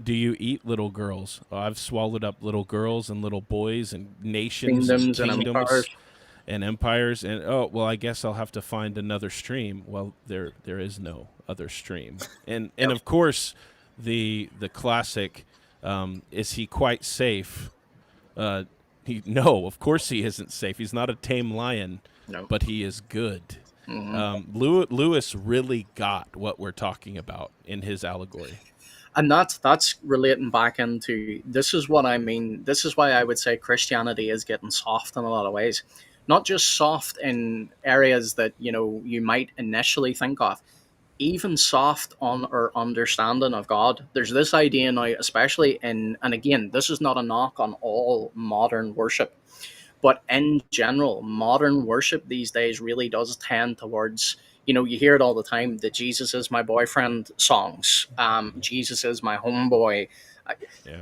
S2: you eat little girls? Oh, I've swallowed up little girls and little boys and nations,
S3: Kingdoms
S2: and empires. And oh, well, I guess I'll have to find another stream. Well, there is no other stream. And of course, the classic, is he quite safe? No, of course he isn't safe. He's not a tame lion, but he is good. Mm-hmm. Lewis really got what we're talking about in his allegory.
S3: And that's relating back into, this is what I mean. This is why I would say Christianity is getting soft in a lot of ways. Not just soft in areas that, you might initially think of. Even soft on our understanding of God. There's this idea now, especially and again, this is not a knock on all modern worship, but in general, modern worship these days really does tend towards, you hear it all the time, the Jesus is my boyfriend songs, Jesus is my homeboy.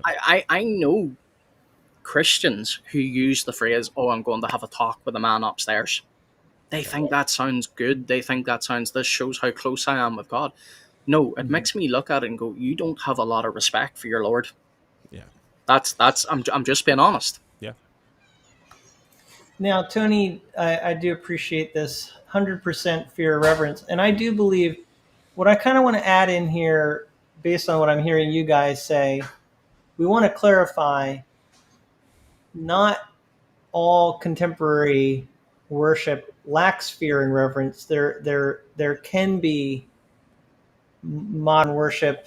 S3: I know Christians who use the phrase, oh, I'm going to have a talk with a man upstairs. They think that sounds good. They think this shows how close I am with God. No, it makes me look at it and go, you don't have a lot of respect for your Lord.
S2: Yeah.
S3: I'm just being honest.
S2: Yeah.
S1: Now, Tony, I do appreciate this 100% fear reverence. And I do believe what I kind of want to add in here, based on what I'm hearing you guys say, we want to clarify not all contemporary worship lacks fear and reverence. There can be modern worship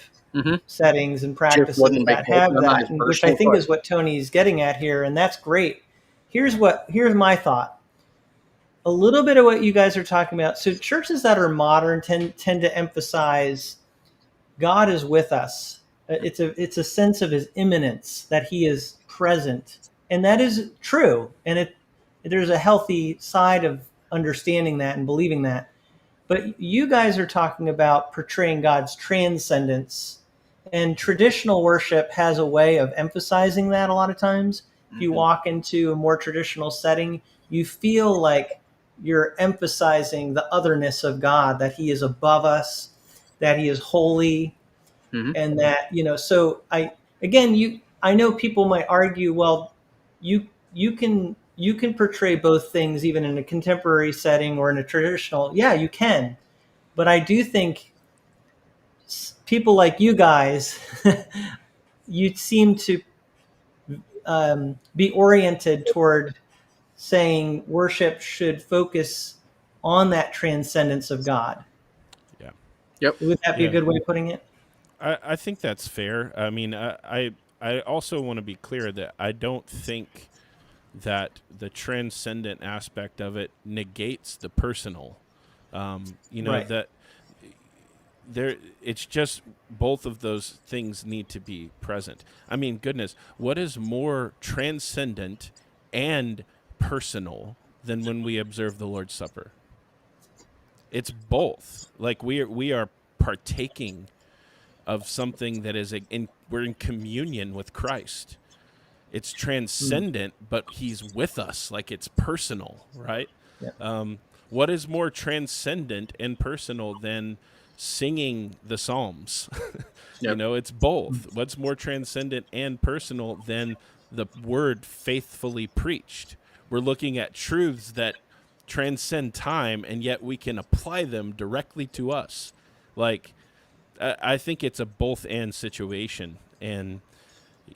S1: settings and practices that have that, which I think is what Tony's getting at here, and that's great. Here's my thought. A little bit of what you guys are talking about. So churches that are modern tend to emphasize God is with us. It's a sense of his immanence, that he is present, and that is true. And there's a healthy side of understanding that and believing that. But you guys are talking about portraying God's transcendence, and traditional worship has a way of emphasizing that a lot of times. If you walk into a more traditional setting, you feel like you're emphasizing the otherness of God, that he is above us, that he is holy, and that, so I know people might argue, well, you can portray both things even in a contemporary setting or in a traditional. Yeah, you can. But I do think people like you guys, you seem to be oriented toward saying worship should focus on that transcendence of God.
S2: Yeah.
S3: Yep.
S1: Would that be a
S2: Yeah.
S1: good way of putting it?
S2: I think that's fair. I mean, I also want to be clear that I don't think that the transcendent aspect of it negates the personal.
S1: Right.
S2: That it's just both of those things need to be present. I mean, goodness, what is more transcendent and personal than when we observe the Lord's Supper? It's both. Like we are partaking of something that is we're in communion with Christ. It's transcendent, but he's with us, like it's personal, right?
S1: Yeah.
S2: What is more transcendent and personal than singing the Psalms?
S3: Yep.
S2: It's both. What's more transcendent and personal than the word faithfully preached? We're looking at truths that transcend time, and yet we can apply them directly to us. Like, I think it's a both and situation. And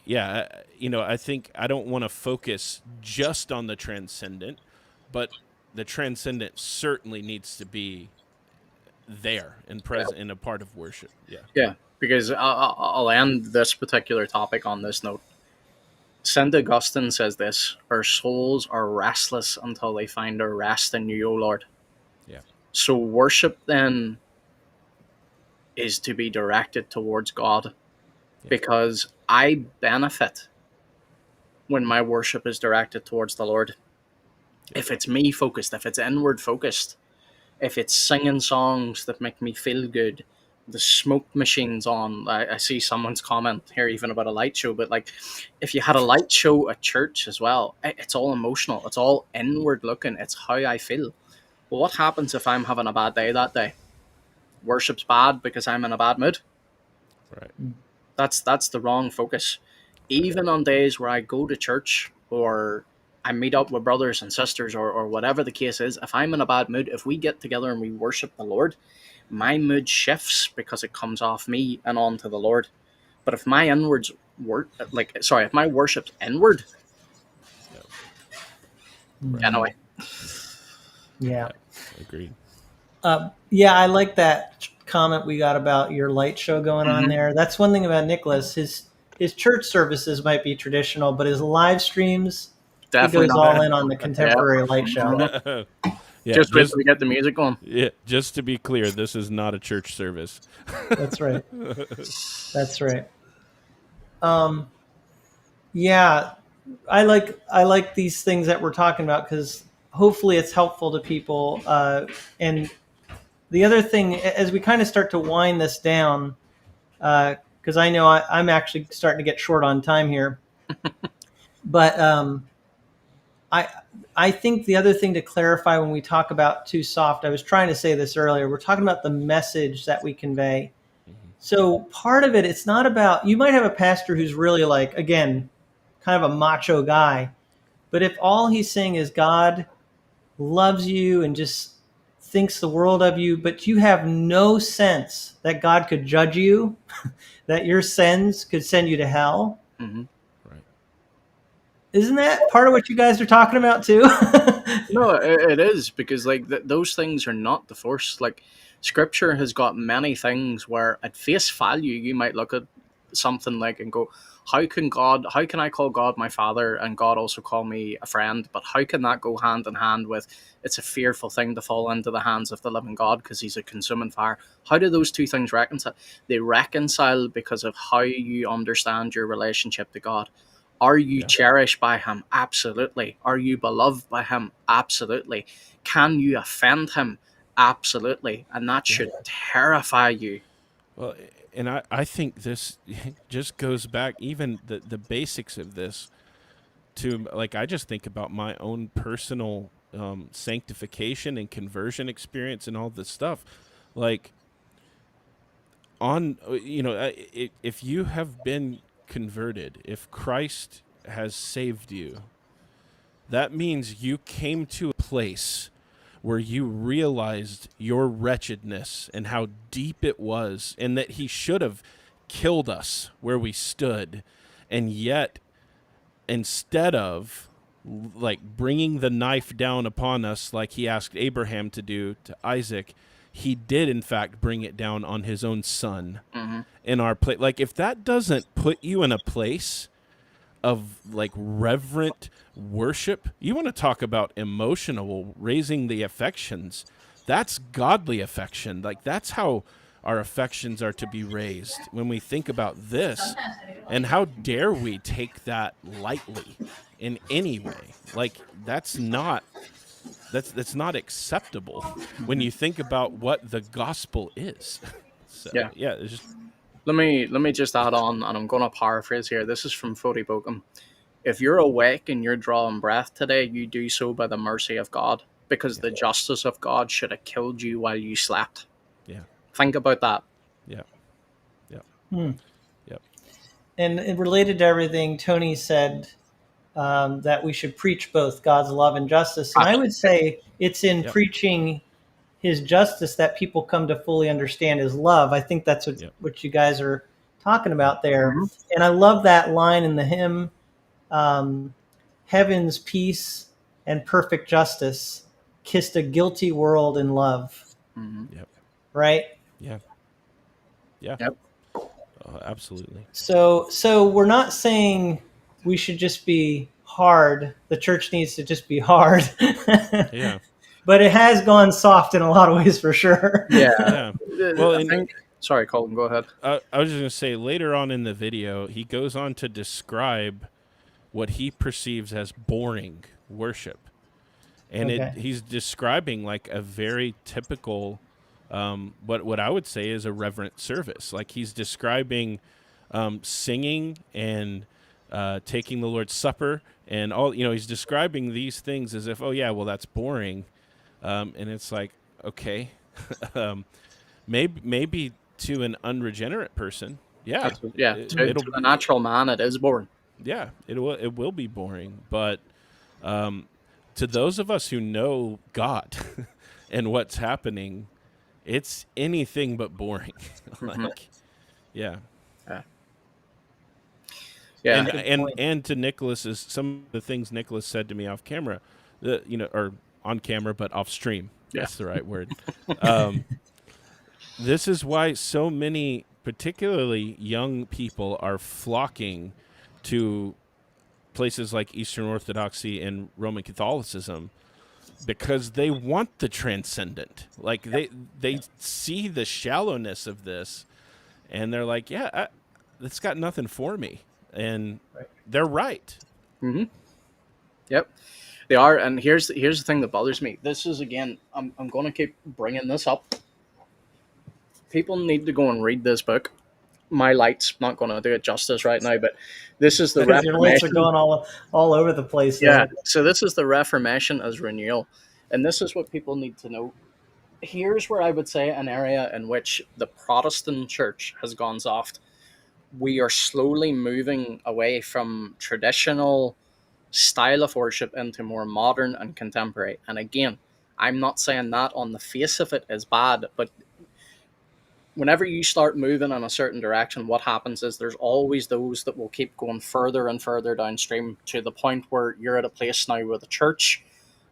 S2: yeah, I think I don't want to focus just on the transcendent, but the transcendent certainly needs to be there and present in a part of worship. Yeah.
S3: Yeah, because I'll end this particular topic on this note. St. Augustine says this: our souls are restless until they find their rest in you, O Lord.
S2: Yeah.
S3: So worship then is to be directed towards God, because I benefit when my worship is directed towards the Lord. If it's me focused, if it's inward focused, if it's singing songs that make me feel good, the smoke machines on. I see someone's comment here even about a light show, but like if you had a light show at church as well, it's all emotional, it's all inward looking, it's how I feel. Well, what happens if I'm having a bad day that day? Worship's bad because I'm in a bad mood.
S2: Right.
S3: That's the wrong focus. Even on days where I go to church or I meet up with brothers and sisters or whatever the case is, if I'm in a bad mood, if we get together and we worship the Lord, my mood shifts because it comes off me and onto the Lord. But if my inwards if my worship's inward, anyway.
S1: Yeah.
S2: Agreed.
S1: Yeah, I like that comment we got about your light show going on there. That's one thing about Nicholas. His church services might be traditional, but his live streams,
S3: Definitely
S1: he goes all in on the contemporary light show.
S2: Yeah,
S3: just wait till we get the music on.
S2: Yeah, just to be clear, this is not a church service.
S1: That's right. That's right. Yeah, I like these things that we're talking about because hopefully it's helpful to people. And the other thing, as we kind of start to wind this down, because I know I'm actually starting to get short on time here, but I think the other thing to clarify when we talk about too soft, I was trying to say this earlier, we're talking about the message that we convey. So part of it, it's not about, you might have a pastor who's really like, again, kind of a macho guy, but if all he's saying is God loves you and just thinks the world of you, but you have no sense that God could judge you, that your sins could send you to hell.
S3: Mm-hmm.
S2: Right.
S1: Isn't that part of what you guys are talking about too?
S3: No, it is, because like those things are not the force. Like Scripture has got many things where at face value you might look at something like and go, how can I call God my father and God also call me a friend? But how can that go hand in hand with it's a fearful thing to fall into the hands of the living God because he's a consuming fire? How do those two things reconcile? They reconcile because of how you understand your relationship to God. Are you cherished by him? Absolutely. Are you beloved by him? Absolutely. Can you offend him? Absolutely. And that should terrify you.
S2: Well, and I think this just goes back, even the basics of this, to, like, I just think about my own personal sanctification and conversion experience and all this stuff. Like, if you have been converted, if Christ has saved you, that means you came to a place where you realized your wretchedness and how deep it was, and that he should have killed us where we stood, and yet instead of like bringing the knife down upon us like he asked Abraham to do to Isaac, he did in fact bring it down on his own son in our place. Like, if that doesn't put you in a place of like reverent worship, you want to talk about emotional, raising the affections. That's godly affection. Like, that's how our affections are to be raised when we think about this. And how dare we take that lightly in any way? Like, that's not acceptable when you think about what the gospel is. So, yeah, it's just...
S3: Let me just add on, and I'm going to paraphrase here. This is from Fody Bokum. If you're awake and you're drawing breath today, you do so by the mercy of God, because the justice of God should have killed you while you slept.
S2: Yeah.
S3: Think about that.
S2: Yeah. Yeah. Yep.
S1: And related to everything, Tony said that we should preach both God's love and justice. And I would say it's in preaching his justice that people come to fully understand his love. I think that's what you guys are talking about there. And I love that line in the hymn, heaven's peace and perfect justice kissed a guilty world in love. Right?
S2: Yeah.
S3: Yep.
S2: Absolutely.
S1: So we're not saying we should just be hard. The church needs to just be hard.
S2: Yeah.
S1: But it has gone soft in a lot of ways, for sure.
S2: Yeah. Well,
S3: sorry, Colton, go ahead.
S2: I was just going to say, later on in the video, he goes on to describe what he perceives as boring worship. And he's describing like a very typical, what I would say is a reverent service. Like, he's describing singing and taking the Lord's Supper and all, he's describing these things as if, oh yeah, well, that's boring. And it's like, okay, maybe to an unregenerate person, to
S3: a natural man, it is boring.
S2: Yeah, it will be boring, but to those of us who know God and what's happening, it's anything but boring. And to Nicholas's, some of the things Nicholas said to me off camera, or on camera, but off stream. That's the right word. This is why so many, particularly young people, are flocking to places like Eastern Orthodoxy and Roman Catholicism, because they want the transcendent. Like, they see the shallowness of this, and they're like, it's got nothing for me. And they're right.
S3: Mm-hmm. Yep. They are, and here's the thing that bothers me. This is, again, I'm going to keep bringing this up. People need to go and read this book. My light's not going to do it justice right now, but this is the Reformation.
S1: Your lights are going all over the place.
S3: Yeah, so this is the Reformation as renewal, and this is what people need to know. Here's where I would say an area in which the Protestant church has gone soft. We are slowly moving away from traditional style of worship into more modern and contemporary. And again, I'm not saying that on the face of it is bad, but whenever you start moving in a certain direction, what happens is there's always those that will keep going further and further downstream, to the point where you're at a place now where the church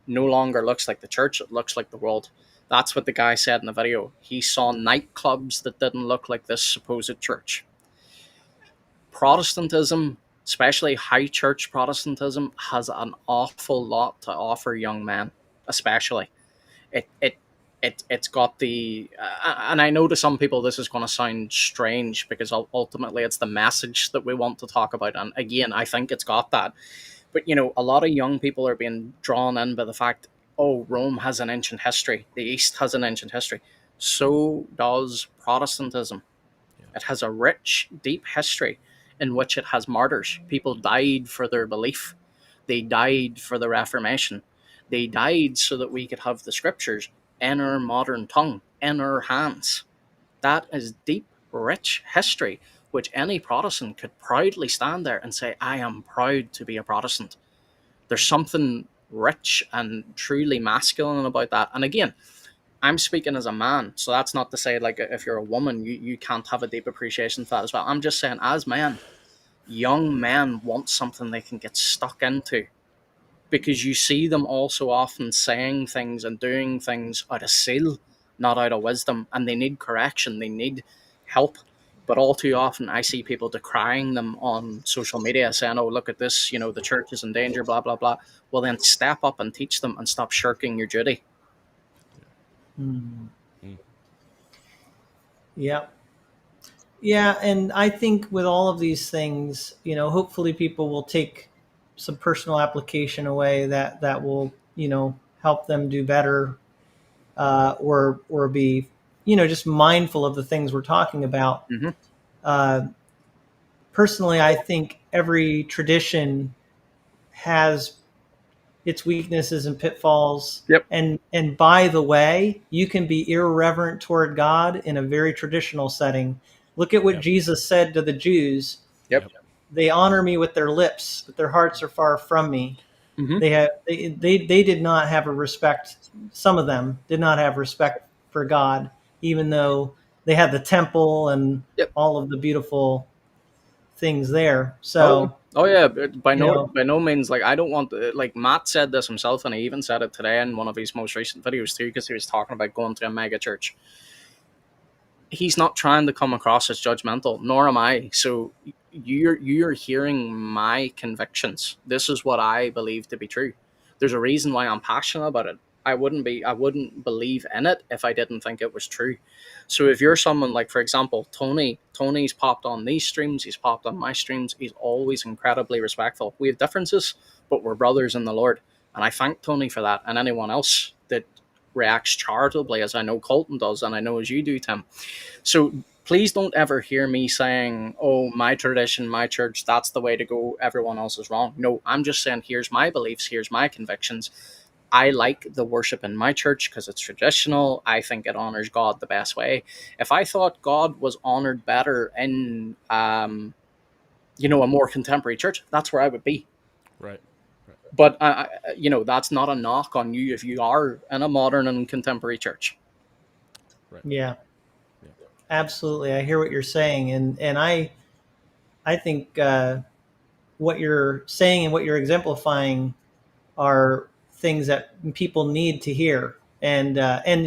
S3: no longer looks like the church, it looks like the world. That's what the guy said in the video. He saw nightclubs that didn't look like this supposed church. Protestantism, especially high church Protestantism, has an awful lot to offer young men, especially. It's got the, and I know to some people this is going to sound strange, because ultimately it's the message that we want to talk about. And again, I think it's got that. But, a lot of young people are being drawn in by the fact, oh, Rome has an ancient history. The East has an ancient history. So does Protestantism. Yeah. It has a rich, deep history in which it has martyrs. People died for their belief. They died for the Reformation. They died so that we could have the scriptures in our modern tongue, in our hands. That is deep, rich history, which any Protestant could proudly stand there and say, I am proud to be a Protestant. There's something rich and truly masculine about that. And again, I'm speaking as a man, so that's not to say like if you're a woman, you can't have a deep appreciation for that as well. I'm just saying, as men, young men want something they can get stuck into, because you see them also often saying things and doing things out of zeal, not out of wisdom, and they need correction, they need help. But all too often, I see people decrying them on social media, saying, "Oh, look at this! You know, the church is in danger." Blah blah blah. Well, then step up and teach them, and stop shirking your duty.
S1: Yeah. Yeah, and I think with all of these things, hopefully people will take some personal application away that will, help them do better, or be, just mindful of the things we're talking about. Personally, I think every tradition has its weaknesses and pitfalls.
S3: Yep.
S1: And by the way, you can be irreverent toward God in a very traditional setting. Look at what Jesus said to the Jews.
S3: Yep.
S1: They honor me with their lips, but their hearts are far from me. They did not have a respect. Some of them did not have respect for God, even though they had the temple and all of the beautiful things there. So
S3: oh yeah, by no means, like, I don't want to, like, Matt said this himself, and he even said it today in one of his most recent videos too, because he was talking about going to a mega church. He's not trying to come across as judgmental, nor am I. So you're hearing my convictions. This is what I believe to be true. There's a reason why I'm passionate about it. I wouldn't believe in it if I didn't think it was true. So if you're someone like, for example, Tony's popped on these streams, he's popped on my streams, he's always incredibly respectful. We have differences, but we're brothers in the Lord. And I thank Tony for that, and anyone else that reacts charitably, as I know Colton does, and I know as you do, Tim. So please don't ever hear me saying, "Oh, my tradition, my church, that's the way to go, everyone else is wrong." No, I'm just saying, here's my beliefs, here's my convictions. I like the worship in my church because it's traditional. I think it honors God the best way. If I thought God was honored better in, a more contemporary church, that's where I would be.
S2: Right.
S3: But, that's not a knock on you if you are in a modern and contemporary church.
S2: Right.
S1: Yeah, absolutely. I hear what you're saying. And I think what you're saying and what you're exemplifying are things that people need to hear. And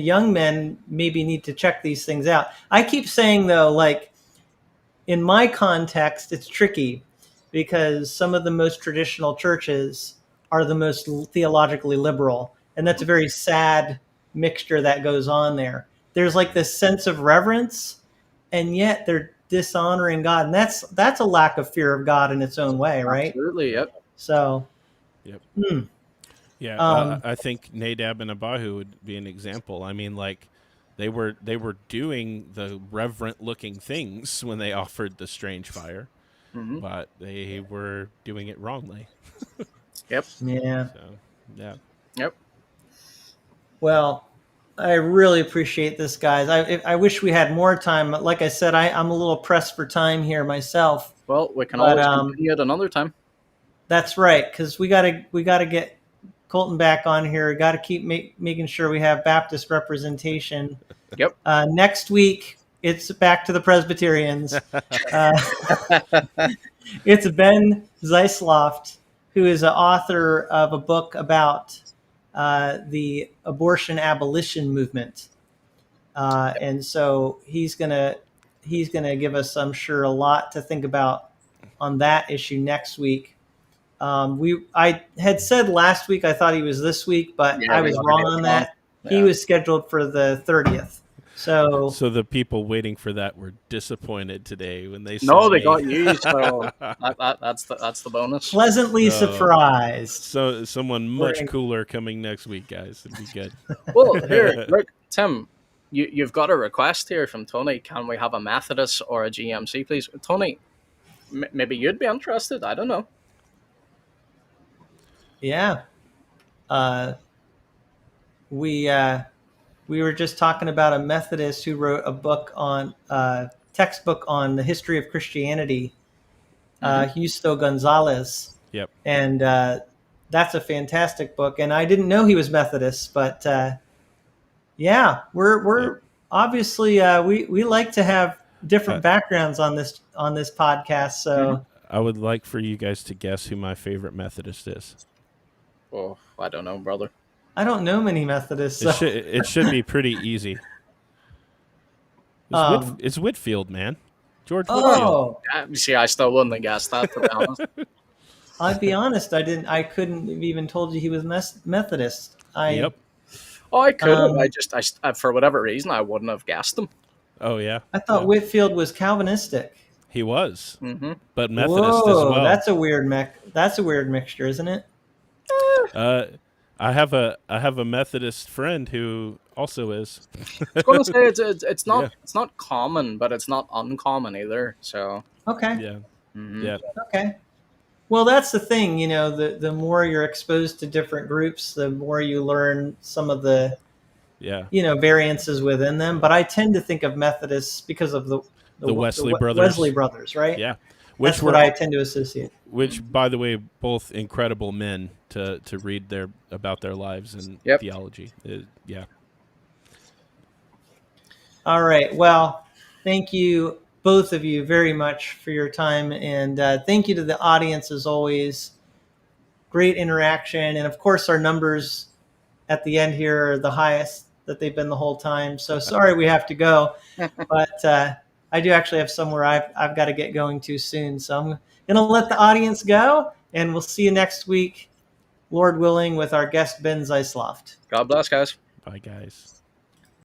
S1: young men maybe need to check these things out. I keep saying, though, like, in my context, it's tricky because some of the most traditional churches are the most theologically liberal. And that's a very sad mixture that goes on there. There's like this sense of reverence, and yet they're dishonoring God. And that's a lack of fear of God in its own way, right?
S3: Absolutely, yep.
S1: So,
S2: yeah, I think Nadab and Abihu would be an example. I mean, like, they were doing the reverent looking things when they offered the strange fire, but they were doing it wrongly.
S3: Yep.
S1: Yeah.
S2: So, yeah.
S3: Yep.
S1: Well, I really appreciate this, guys. I wish we had more time. Like I said, I'm a little pressed for time here myself.
S3: Well, we can always continue it another time.
S1: That's right, because we gotta get Colton back on here. We got to keep making sure we have Baptist representation.
S3: Yep.
S1: Next week, it's back to the Presbyterians. It's Ben Zeisloft, who is an author of a book about the abortion abolition movement, and so he's gonna give us, I'm sure, a lot to think about on that issue next week. I had said last week I thought he was this week, but I was wrong on that. Yeah. He was scheduled for the 30th. So
S2: the people waiting for that were disappointed today when they
S3: saw they got you. So that's the bonus.
S1: Pleasantly surprised.
S2: So someone much cooler coming next week, guys. It'd be good.
S3: Well, here, look, Tim, you've got a request here from Tony. Can we have a Methodist or a GMC, please? Tony, maybe you'd be interested. I don't know.
S1: Yeah. We were just talking about a Methodist who wrote a book on textbook on the history of Christianity, Justo Gonzalez.
S2: Yep.
S1: And that's a fantastic book. And I didn't know he was Methodist, but yeah, we're obviously we like to have different backgrounds on this podcast. So
S2: I would like for you guys to guess who my favorite Methodist is.
S3: Oh, I don't know, brother.
S1: I don't know many Methodists. So.
S2: It should be pretty easy. It's Whitfield, man. George Whitfield.
S3: See, I still wouldn't have guessed that, to be honest.
S1: I'd be honest. I couldn't have even told you he was Methodist.
S2: Yep.
S3: Oh, I could have. I for whatever reason, I wouldn't have guessed him.
S2: Oh yeah.
S1: I thought Whitfield was Calvinistic.
S2: He was,
S3: Mm-hmm.
S2: but Methodist as well.
S1: That's a weird mixture, isn't it?
S2: I have a Methodist friend who also is.
S3: I was going to say it's not common, but it's not uncommon either. So
S1: okay.
S2: Yeah.
S3: Mm-hmm.
S2: Yeah.
S1: Okay. Well, that's the thing, the more you're exposed to different groups, the more you learn some of the, variances within them. But I tend to think of Methodists because of the
S2: Wesley brothers.
S1: Wesley brothers, right?
S2: Yeah.
S1: That's what I tend to associate.
S2: Which, by the way, both incredible men to read about their lives and theology. Yeah.
S1: All right. Well, thank you, both of you, very much for your time. And thank you to the audience, as always. Great interaction. And, of course, our numbers at the end here are the highest that they've been the whole time. So sorry we have to go. But I do actually have somewhere I've got to get going to soon. So I'm going to let the audience go. And we'll see you next week, Lord willing, with our guest, Ben Zeisloft.
S3: God bless, guys.
S2: Bye, guys.